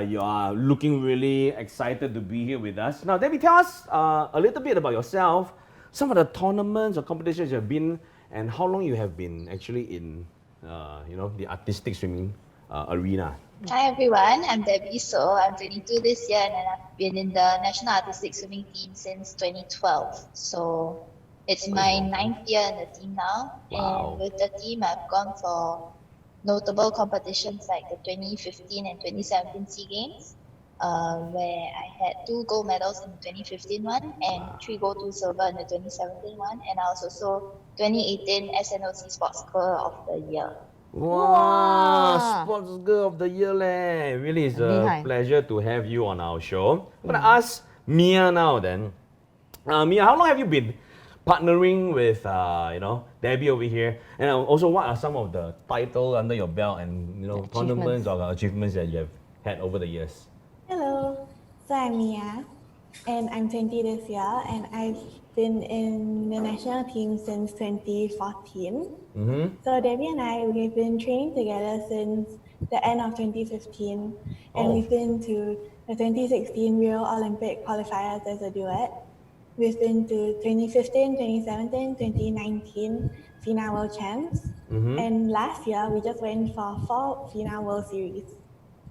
you are looking really excited to be here with us. Now, Debbie, tell us a little bit about yourself, some of the tournaments or competitions you have been, and how long you have been actually in, the artistic swimming arena. Hi everyone, I'm Debbie So. I'm 22 this year and I've been in the National Artistic Swimming team since 2012. So it's my 9th year in the team now. Wow. And with the team, I've gone for notable competitions like the 2015 and 2017 SEA Games, where I had 2 gold medals in the 2015 one and 3 gold, 2 silver in the 2017 one. And I was also 2018 SNOC Sports Girl of the Year. Wow, Sports Girl of the Year leh. Really, it's a pleasure to have you on our show. I'm going to ask Mia now then. Mia, how long have you been partnering with, Debbie over here? And also, what are some of the titles under your belt and, tournaments or achievements that you have had over the years? Hello, so I'm Mia, and I'm 20 this year, and I've been in the national team since 2014. So Debbie and I, we've been training together since the end of 2015, and we've been to the 2016 Rio Olympic qualifiers as a duet. We've been to 2015, 2017, 2019 FINA World Champs, and last year we just went for 4 FINA World Series.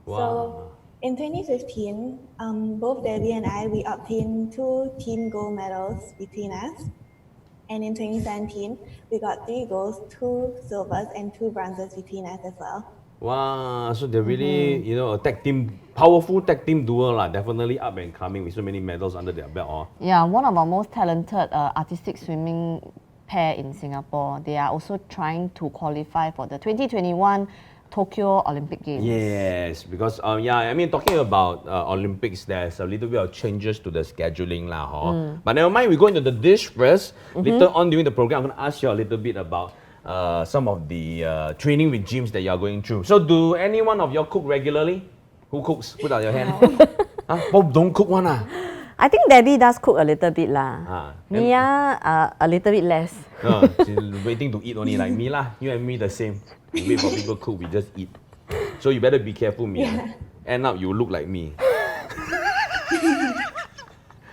Wow. So in 2015, both Debbie and I, we obtained 2 team gold medals between us. And in 2017, we got 3 golds, 2 silvers, and 2 bronzes between us as well. Wow, so they're really, a tag team, powerful tag team duo lah. Definitely up and coming with so many medals under their belt. Yeah, one of our most talented artistic swimming pair in Singapore. They are also trying to qualify for the 2021 Tokyo Olympic Games. Yes, because talking about Olympics, there's a little bit of changes to the scheduling lah, But never mind, we go into the dish first. Later on during the program, I'm going to ask you a little bit about some of the training with gyms that you are going through. So, do any one of you cook regularly? Who cooks? Put out your hand. Both don't cook one I think Debbie does cook a little bit lah. Mia a little bit less. She's waiting to eat only like me lah. You and me the same. We wait for people cook, we just eat. So you better be careful, Mia. end up you look like me.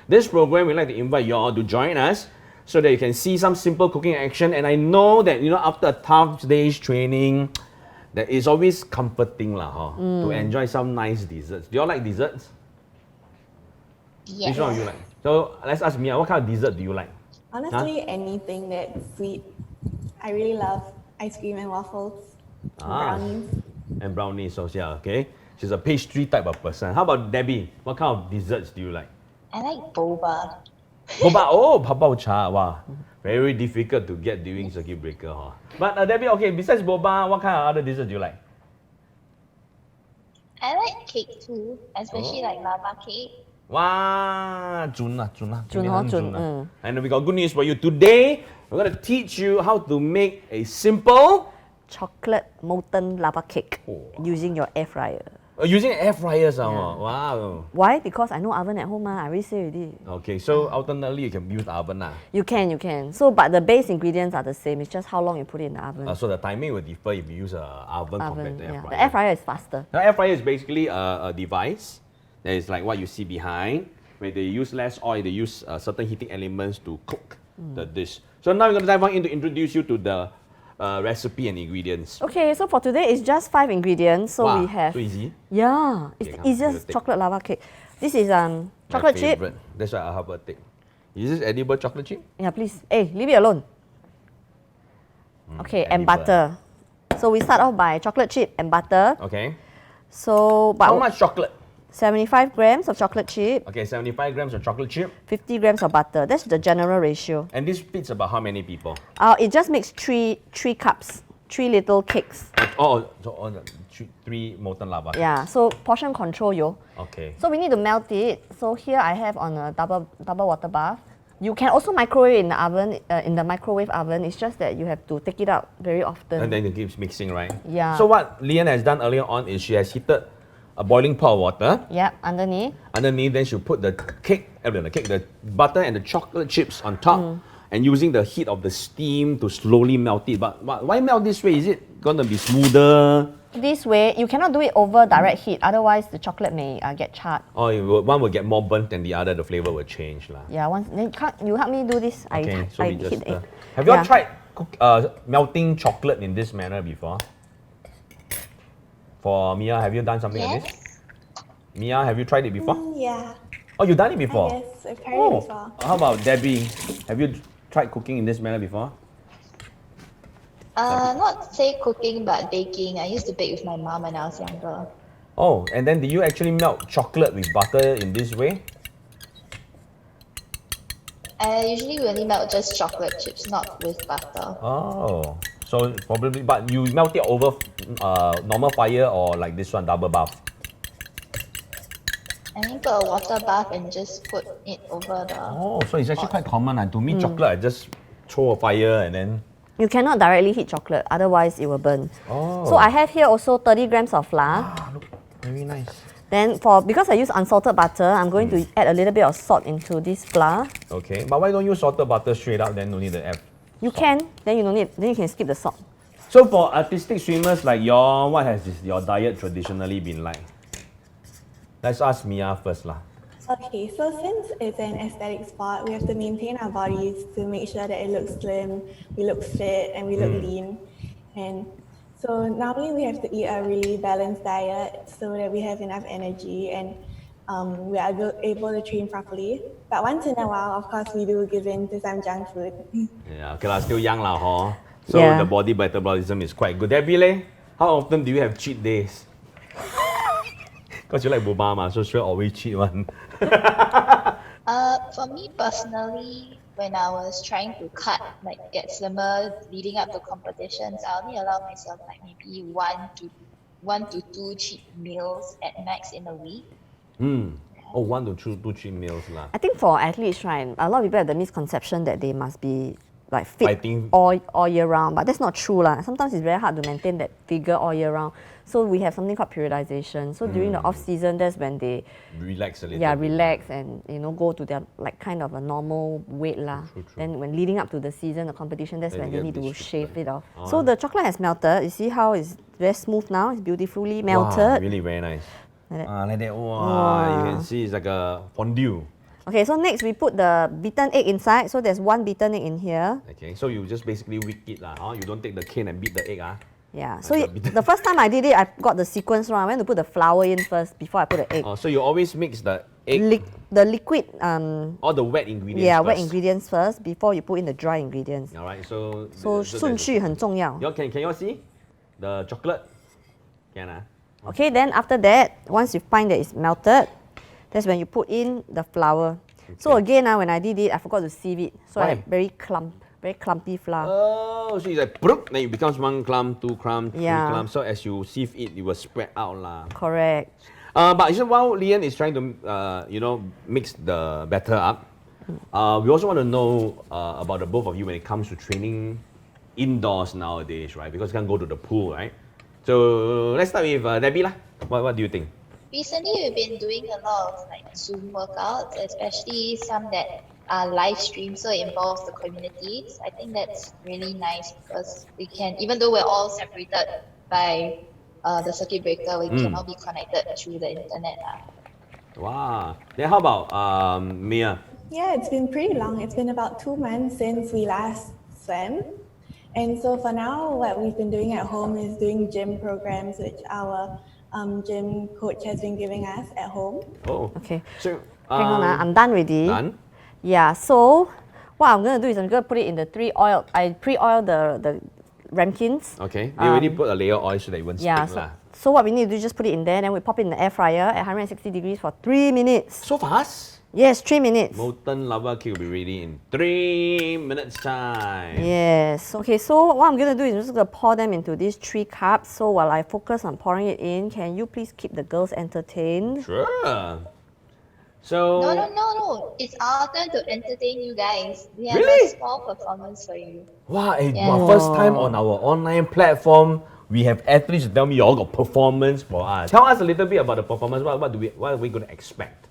This program, we'd like to invite you all to join us so that you can see some simple cooking action. And I know that, after a tough day's training, that is always comforting to enjoy some nice desserts. Do you all like desserts? Yes. Which one do you like? So let's ask Mia, what kind of dessert do you like? Honestly, anything that's sweet. I really love ice cream and waffles, brownies. And brownies, so yeah, okay. She's a pastry type of person. How about Debbie? What kind of desserts do you like? I like boba. Boba, babao cha, wow. Very difficult to get during circuit breaker. But Debbie, okay, besides boba, what kind of other desserts do you like? I like cake too, especially like lava cake. Wow, Jun. Jun. And we got good news for you. Today, we're going to teach you how to make a simple Chocolate molten lava cake using your air fryer. using air fryers. Wow. Why? Because I know oven at home. I already say already. Okay, so alternately you can use the oven. You can. So, but the base ingredients are the same. It's just how long you put it in the oven. So the timing will differ if you use an oven compared to air fryer. The air fryer is faster. The air fryer is basically a device that is like what you see behind, where they use less oil, they use certain heating elements to cook the dish. So now we're going to dive on in to introduce you to the recipe and ingredients. Okay, so for today it's just 5 ingredients. So we have. So easy. Yeah, it's Okay, the easiest chocolate lava cake. This is chocolate chip. Favorite. That's why I have a take. Is this edible chocolate chip? Yeah, please. Hey, leave it alone. Okay, and edible. butter. So we start off by chocolate chip and butter. Okay. So, How much chocolate? 75 grams of chocolate chip, Okay, 75 grams of chocolate chip. 50 grams of butter. That's the general ratio. And this fits about how many people? It just makes three cups, 3 little cakes. Oh, so on three molten lava. Yeah, so portion control, yo. Okay. So we need to melt it. So here I have on a double water bath. You can also microwave in the oven, in the microwave oven. It's just that you have to take it out very often. And then it keeps mixing, right? Yeah. So what Liyan has done earlier on is she has heated a boiling pot of water. Yep, underneath. Underneath, then she'll put the the butter and the chocolate chips on top, and using the heat of the steam to slowly melt it. But why melt this way? Is it gonna be smoother? This way, you cannot do it over direct heat. Otherwise, the chocolate may get charred. Or one will get more burnt than the other. The flavor will change, lah. Yeah, then you help me do this. Okay, so we hit just. it. Have you all Yeah. tried melting chocolate in this manner before? For Mia, have you done something like this? Yes. Mia, have you tried it before? Yeah. Oh, you've done it before? Yes, I've tried it before. How about Debbie? Have you tried cooking in this manner before? Not say cooking, but baking. I used to bake with my mom when I was younger. Oh, and then do you actually melt chocolate with butter in this way? I usually only melt just chocolate chips, not with butter. Oh, so probably, but you melt it over normal fire or like this one, double bath? I think put a water bath and just put it over the. Oh, so it's actually quite common. To me, chocolate, I just throw a fire and then. You cannot directly heat chocolate, otherwise it will burn. Oh. So I have here also 30 grams of flour. Look, very nice. Then because I use unsalted butter, I'm going to add a little bit of salt into this flour. Okay, but why don't you salted butter straight up? Then no need to add. You can, then you don't need, then you can skip the salt. So for artistic swimmers like y'all, what has your diet traditionally been like? Let's ask Mia first lah. Okay, so since it's an aesthetic sport, we have to maintain our bodies to make sure that it looks slim, we look fit, and we look lean. And so normally we have to eat a really balanced diet so that we have enough energy and we are able to train properly. But once in a while, of course, we do give in to some junk food. Yeah, okay lah, still young lah, ho. So Yeah. the body metabolism is quite good. Debbie leh, how often do you have cheat days? Because you like boba ma, so sure always cheat one. For me personally, when I was trying to get slimmer leading up to competitions, I only allow myself like maybe one to two cheat meals at max in a week. Oh, 1 to 2 cheat meals lah. I think for athletes, right, a lot of people have the misconception that they must be like fit Fighting. all year round, but that's not true lah. Sometimes it's very hard to maintain that figure all year round. So we have something called periodization. So during the off season, that's when they Relax a little. relax and go to their like kind of a normal weight lah. True. Then when leading up to the season, the competition, that's Then when you they get need a to bit shave stricter. it off. So the chocolate has melted. You see how it's very smooth now? It's beautifully melted. Wow, really very nice. Like that. Like that. Wow. You can see it's like a fondue. Okay, so next we put the beaten egg inside. So there's one beaten egg in here. Okay, so you just basically whip it lah. You don't take the cane and beat the egg Yeah, so the first time I did it, I got the sequence wrong. I went to put the flour in first before I put the egg. Oh, so you always mix the egg, The liquid, all the wet ingredients yeah, first. wet ingredients first before you put in the dry ingredients. All right, so 顺序很重要. Can you all see the chocolate? Can Okay, then after that, once you find that it's melted, that's when you put in the flour. Okay. So again, when I did it, I forgot to sieve it. So I had very clumpy flour. Oh, so it's like then it becomes 1 clump, 2 clump, 3 clump. So as you sieve it, it will spread out lah. Correct. But while Liyan is trying to, mix the batter up, we also want to know about the both of you when it comes to training indoors nowadays, right? Because you can't go to the pool, right? So let's start with Debbie lah. What do you think? Recently, we've been doing a lot of like Zoom workouts, especially some that are live streamed, so it involves the communities. I think that's really nice because we can, even though we're all separated by the circuit breaker, we can all be connected through the internet. Wow. Then how about Mia? Yeah, it's been pretty long. It's been about 2 months since we last swam. And so for now, what we've been doing at home is doing gym programs, which our gym coach has been giving us at home. Oh. Okay. So, hang on, I'm done already. Done? Yeah, so what I'm going to do is I'm going to put it in the I pre-oil the ramekins. Okay. You already put a layer of oil so that it won't stick lah. So what we need to do is just put it in there, then we pop it in the air fryer at 160 degrees for 3 minutes. So fast? Yes, 3 minutes. Molten lava cake will be ready in 3 minutes time. Yes. Okay, so what I'm going to do is I'm just going to pour them into these 3 cups. So while I focus on pouring it in, can you please keep the girls entertained? Sure. So... No. It's our turn to entertain you guys. We have Really? a small performance for you. Wow, Yeah. first time on our online platform, we have athletes tell me you all got performance for us. Tell us a little bit about the performance. What are we going to expect?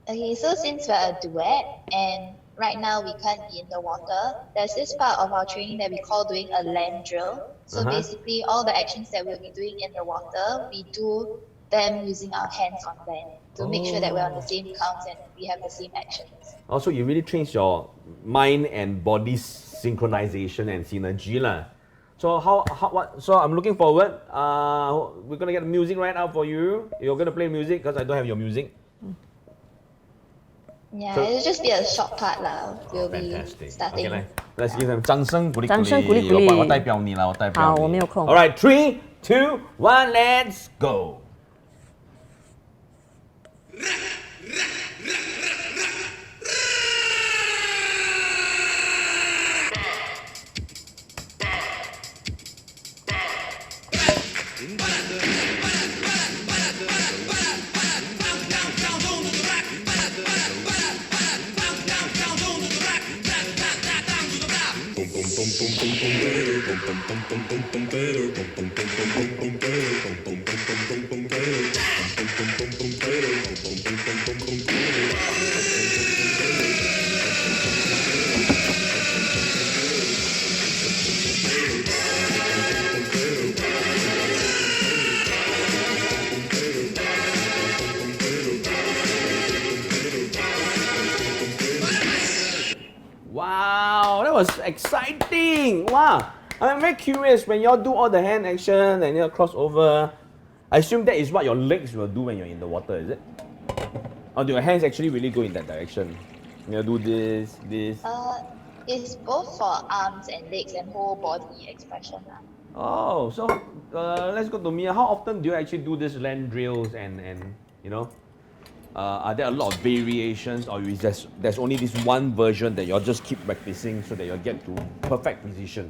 Okay, so since we're a duet and right now we can't be in the water, there's this part of our training that we call doing a land drill. So basically all the actions that we'll be doing in the water, we do them using our hands on land to make sure that we're on the same counts and we have the same actions. Also, you really trains your mind and body synchronization and synergy lah. So So I'm looking forward. We're gonna get the music right out for you. You're gonna play music because I don't have your music. Yeah, So- it'll just be a short part lah. We'll be Fantastic. starting. Okay, let's give them 掌声鼓励鼓励。掌声鼓励鼓励。我代表你啦，我代表你。好，我没有空。 All right, 3, 2, 1, let's go. Wow, that was exciting! Wow, I'm very curious when y'all do all the hand action and your crossover. I assume that is what your legs will do when you're in the water, is it? Or do your hands actually really go in that direction? You do this. It's both for arms and legs and whole body expression lah. Oh, so let's go to Mia. How often do you actually do this land drills and are there a lot of variations, or is there's only this one version that you'll just keep practicing so that you'll get to perfect position?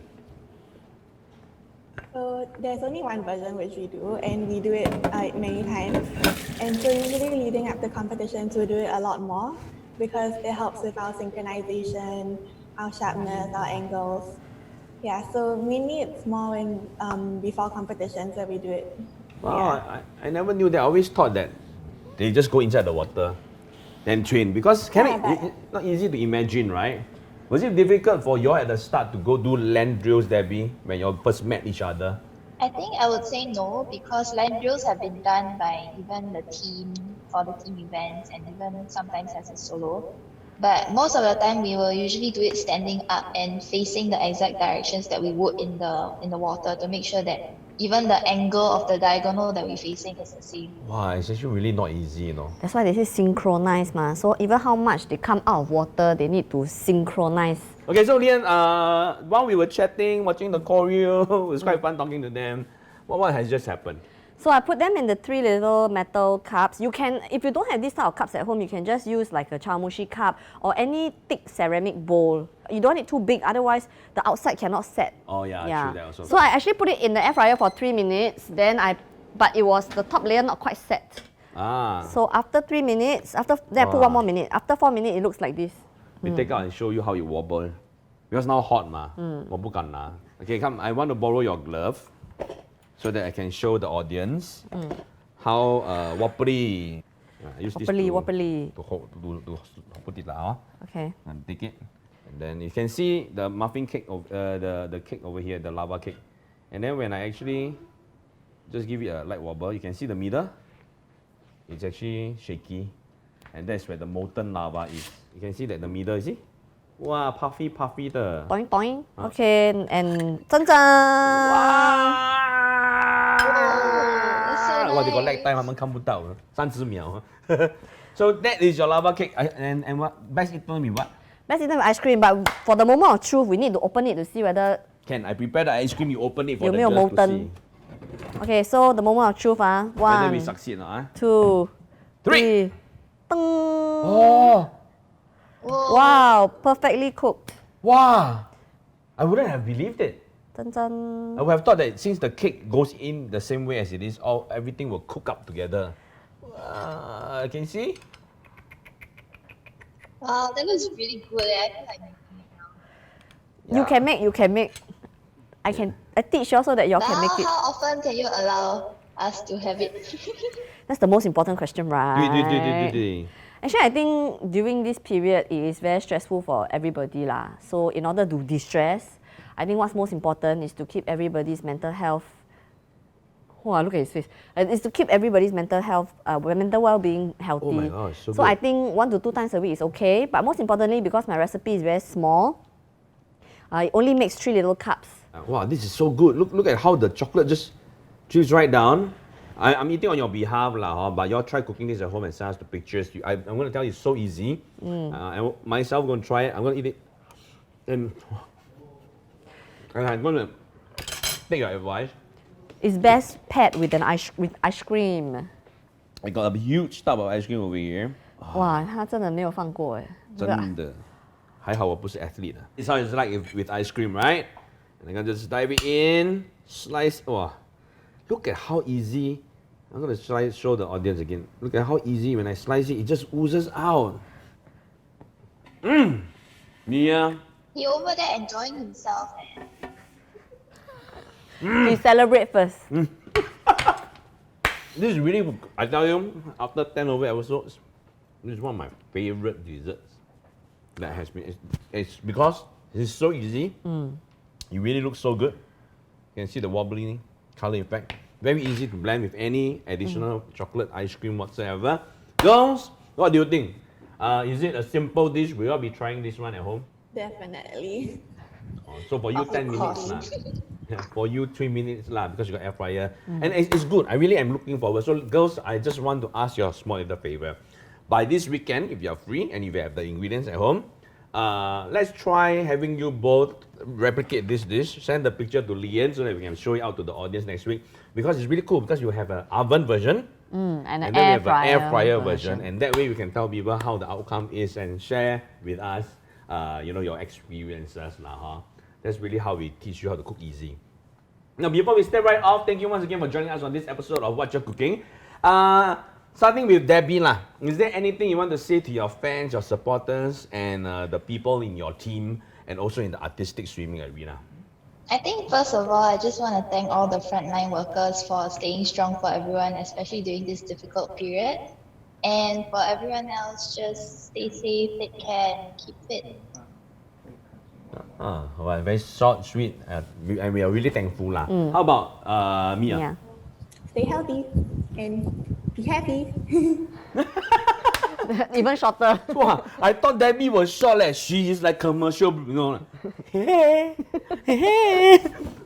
So there's only one version which we do, and we do it many times. And so usually leading up to competitions, we do it a lot more because it helps with our synchronization, our sharpness, our angles. Yeah, so mainly it's more when before competitions that we do it. Wow, I never knew that. I always thought that they just go inside the water and train because it's not easy to imagine, right? Was it difficult for you all at the start to go do land drills, Debbie, when you all first met each other? I think I would say no because land drills have been done by even the team for the team events and even sometimes as a solo. But most of the time we will usually do it standing up and facing the exact directions that we would in the water to make sure that even the angle of the diagonal that we're facing is the same. Wow, it's actually really not easy, you know. That's why they say synchronize ma. So even how much they come out of water, they need to synchronize. Okay, so Liyan, while we were chatting, watching the choreo, it was quite fun talking to them. What has just happened? So I put them in the 3 little metal cups. You can, if you don't have this type of cups at home, you can just use like a chamushi cup or any thick ceramic bowl. You don't need too big, otherwise the outside cannot set. Oh yeah, true that also. So I actually put it in the air fryer for 3 minutes. But it was the top layer not quite set. So after 3 minutes, I put 1 more minute. After 4 minutes, it looks like this. We take out and show you how it wobble. Because now hot ma. 我不敢拿. Okay, come. I want to borrow your glove so that I can show the audience how wobbly. I use Wobbly. to put it lah. Okay. And take it. And then you can see the muffin cake of the cake over here, the lava cake. And then when I actually just give it a light wobble, you can see the middle. It's actually shaky. And that's where the molten lava is. You can see that the middle, you see? Wow, puffy the. Doing, doing. Okay, and 真真. That's so nice. 哇，你個 lag time 他們看不到，30秒。So that is your lava cake. And what best eaten with what? Best eaten with ice cream, but for the moment of truth, we need to open it to see whether Can I prepare the ice cream? You open it for the 有沒有 girls to molten. see. Okay, so the moment of truth, Whether we 1, succeed or not. 2, 3. 3. Ding. Oh, Whoa. Wow, perfectly cooked. wow! I wouldn't have believed it. 真真. I would have thought that since the cake goes in the same way as it is, everything will cook up together. Can you see? Wow, that looks really good. I feel like making it now. You can make. I teach you so that you all can Now, make it. how often can you allow us to have it? That's the most important question, right? Do. Actually, I think during this period, it is very stressful for everybody lah. So in order to de-stress, I think what's most important is to keep everybody's mental health. Wow, look at his face. Is to keep everybody's mental health, mental well-being healthy. Oh my gosh, so So good. I think 1 to 2 times a week is okay. But most importantly, because my recipe is very small, it only makes 3 little cups. Wow, this is so good. Look at how the chocolate just drips right down. I'm eating on your behalf, but y'all try cooking this at home and send us the pictures. I'm going to tell you it's so easy. And myself going to try it. I'm going to eat it. And I'm going to take your advice. It's best paired with ice cream. I got a huge tub of ice cream over here. 哇，他真的没有放过哎。真的，还好我不是 athlete. It's how it's like with ice cream, right? And I'm gonna just dive it in, slice. Wow, look at how easy. I'm gonna show the audience again. Look at how easy when I slice it, it just oozes out. Mia. He over there enjoying himself. We celebrate first. This is really, I tell you, after 10 over episodes, this is one of my favorite desserts that has been, it's because it's so easy. It really looks so good. You can see the wobbly color effect. Very easy to blend with any additional chocolate, ice cream, whatsoever. Girls, what do you think? Is it a simple dish? Will you all be trying this one at home? Definitely. So for you, Of 10 minutes course. lah. Yeah, for you, 3 minutes lah, because you got air fryer. And it's good. I really am looking forward. So girls, I just want to ask you a small little favor. By this weekend, if you're free and if you have the ingredients at home, let's try having you both replicate this dish. Send the picture to Liyan so that we can show it out to the audience next week. Because it's really cool because you have an oven version And and an then we air have an air fryer fryer version. And that way we can tell people how the outcome is and share with us, your experiences lah, huh? That's really how we teach you how to cook easy. Now, before we step right off, thank you once again for joining us on this episode of Wot'cha Cooking. Starting with Debbie lah, is there anything you want to say to your fans, your supporters, and the people in your team, and also in the artistic swimming arena? I think first of all, I just want to thank all the frontline workers for staying strong for everyone, especially during this difficult period. And for everyone else, just stay safe, take care, and keep fit. Well, very short, sweet, and we are really thankful lah. How about Mia? Yeah. Stay healthy and be happy. Even shorter. Wow, I thought Debbie was short. She is like commercial, you know. Hey, hey.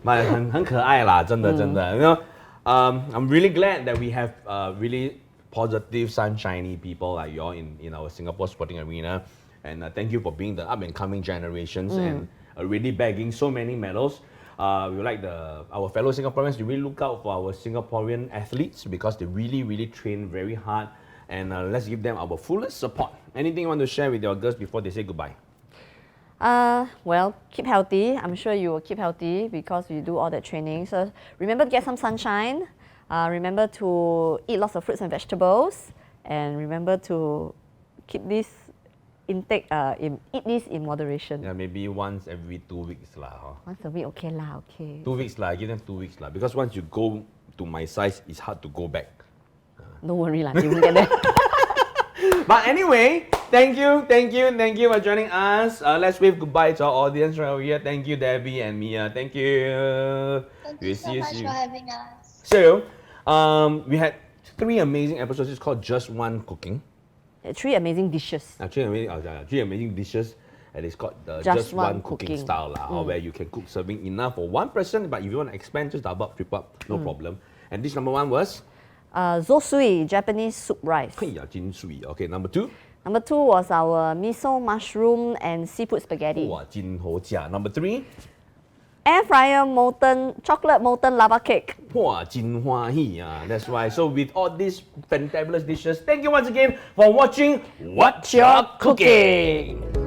很可爱啦，真的。You know, I'm really glad that we have really positive, sunshiny people like you all in our Singapore sporting arena. And thank you for being the up and coming generations and already bagging so many medals. We would like our fellow Singaporeans to really look out for our Singaporean athletes because they really train very hard. And let's give them our fullest support. Anything you want to share with your girls before they say goodbye? Well, keep healthy. I'm sure you will keep healthy because you do all that training. So remember to get some sunshine. Remember to eat lots of fruits and vegetables. And remember to keep this intake, eat this in moderation. Yeah, maybe once every 2 weeks lah. Huh? Once a week, okay lah, okay. 2 weeks lah, give them 2 weeks lah. Because once you go to my size, it's hard to go back. Don't worry lah, you won't get there. But anyway, thank you for joining us. Let's wave goodbye to our audience right over here. Thank you, Debbie and Mia. Thank you. Thank you so much for having us. So, we had 3 amazing episodes. It's called Just One Cooking. 3 amazing dishes. 3 amazing dishes. And it's called the Just One One Cooking Cooking. style, where you can cook serving enough for 1 person. But if you want to expand, just double up, triple up, no problem. And dish number 1 was? Zosui, Japanese soup rice. Okay, number 2? Number 2 was our miso, mushroom, and seafood spaghetti. Number 3? Air fryer molten, chocolate molten lava cake. That's why. So with all these fantabulous dishes, thank you once again for watching Wot'cha Cooking.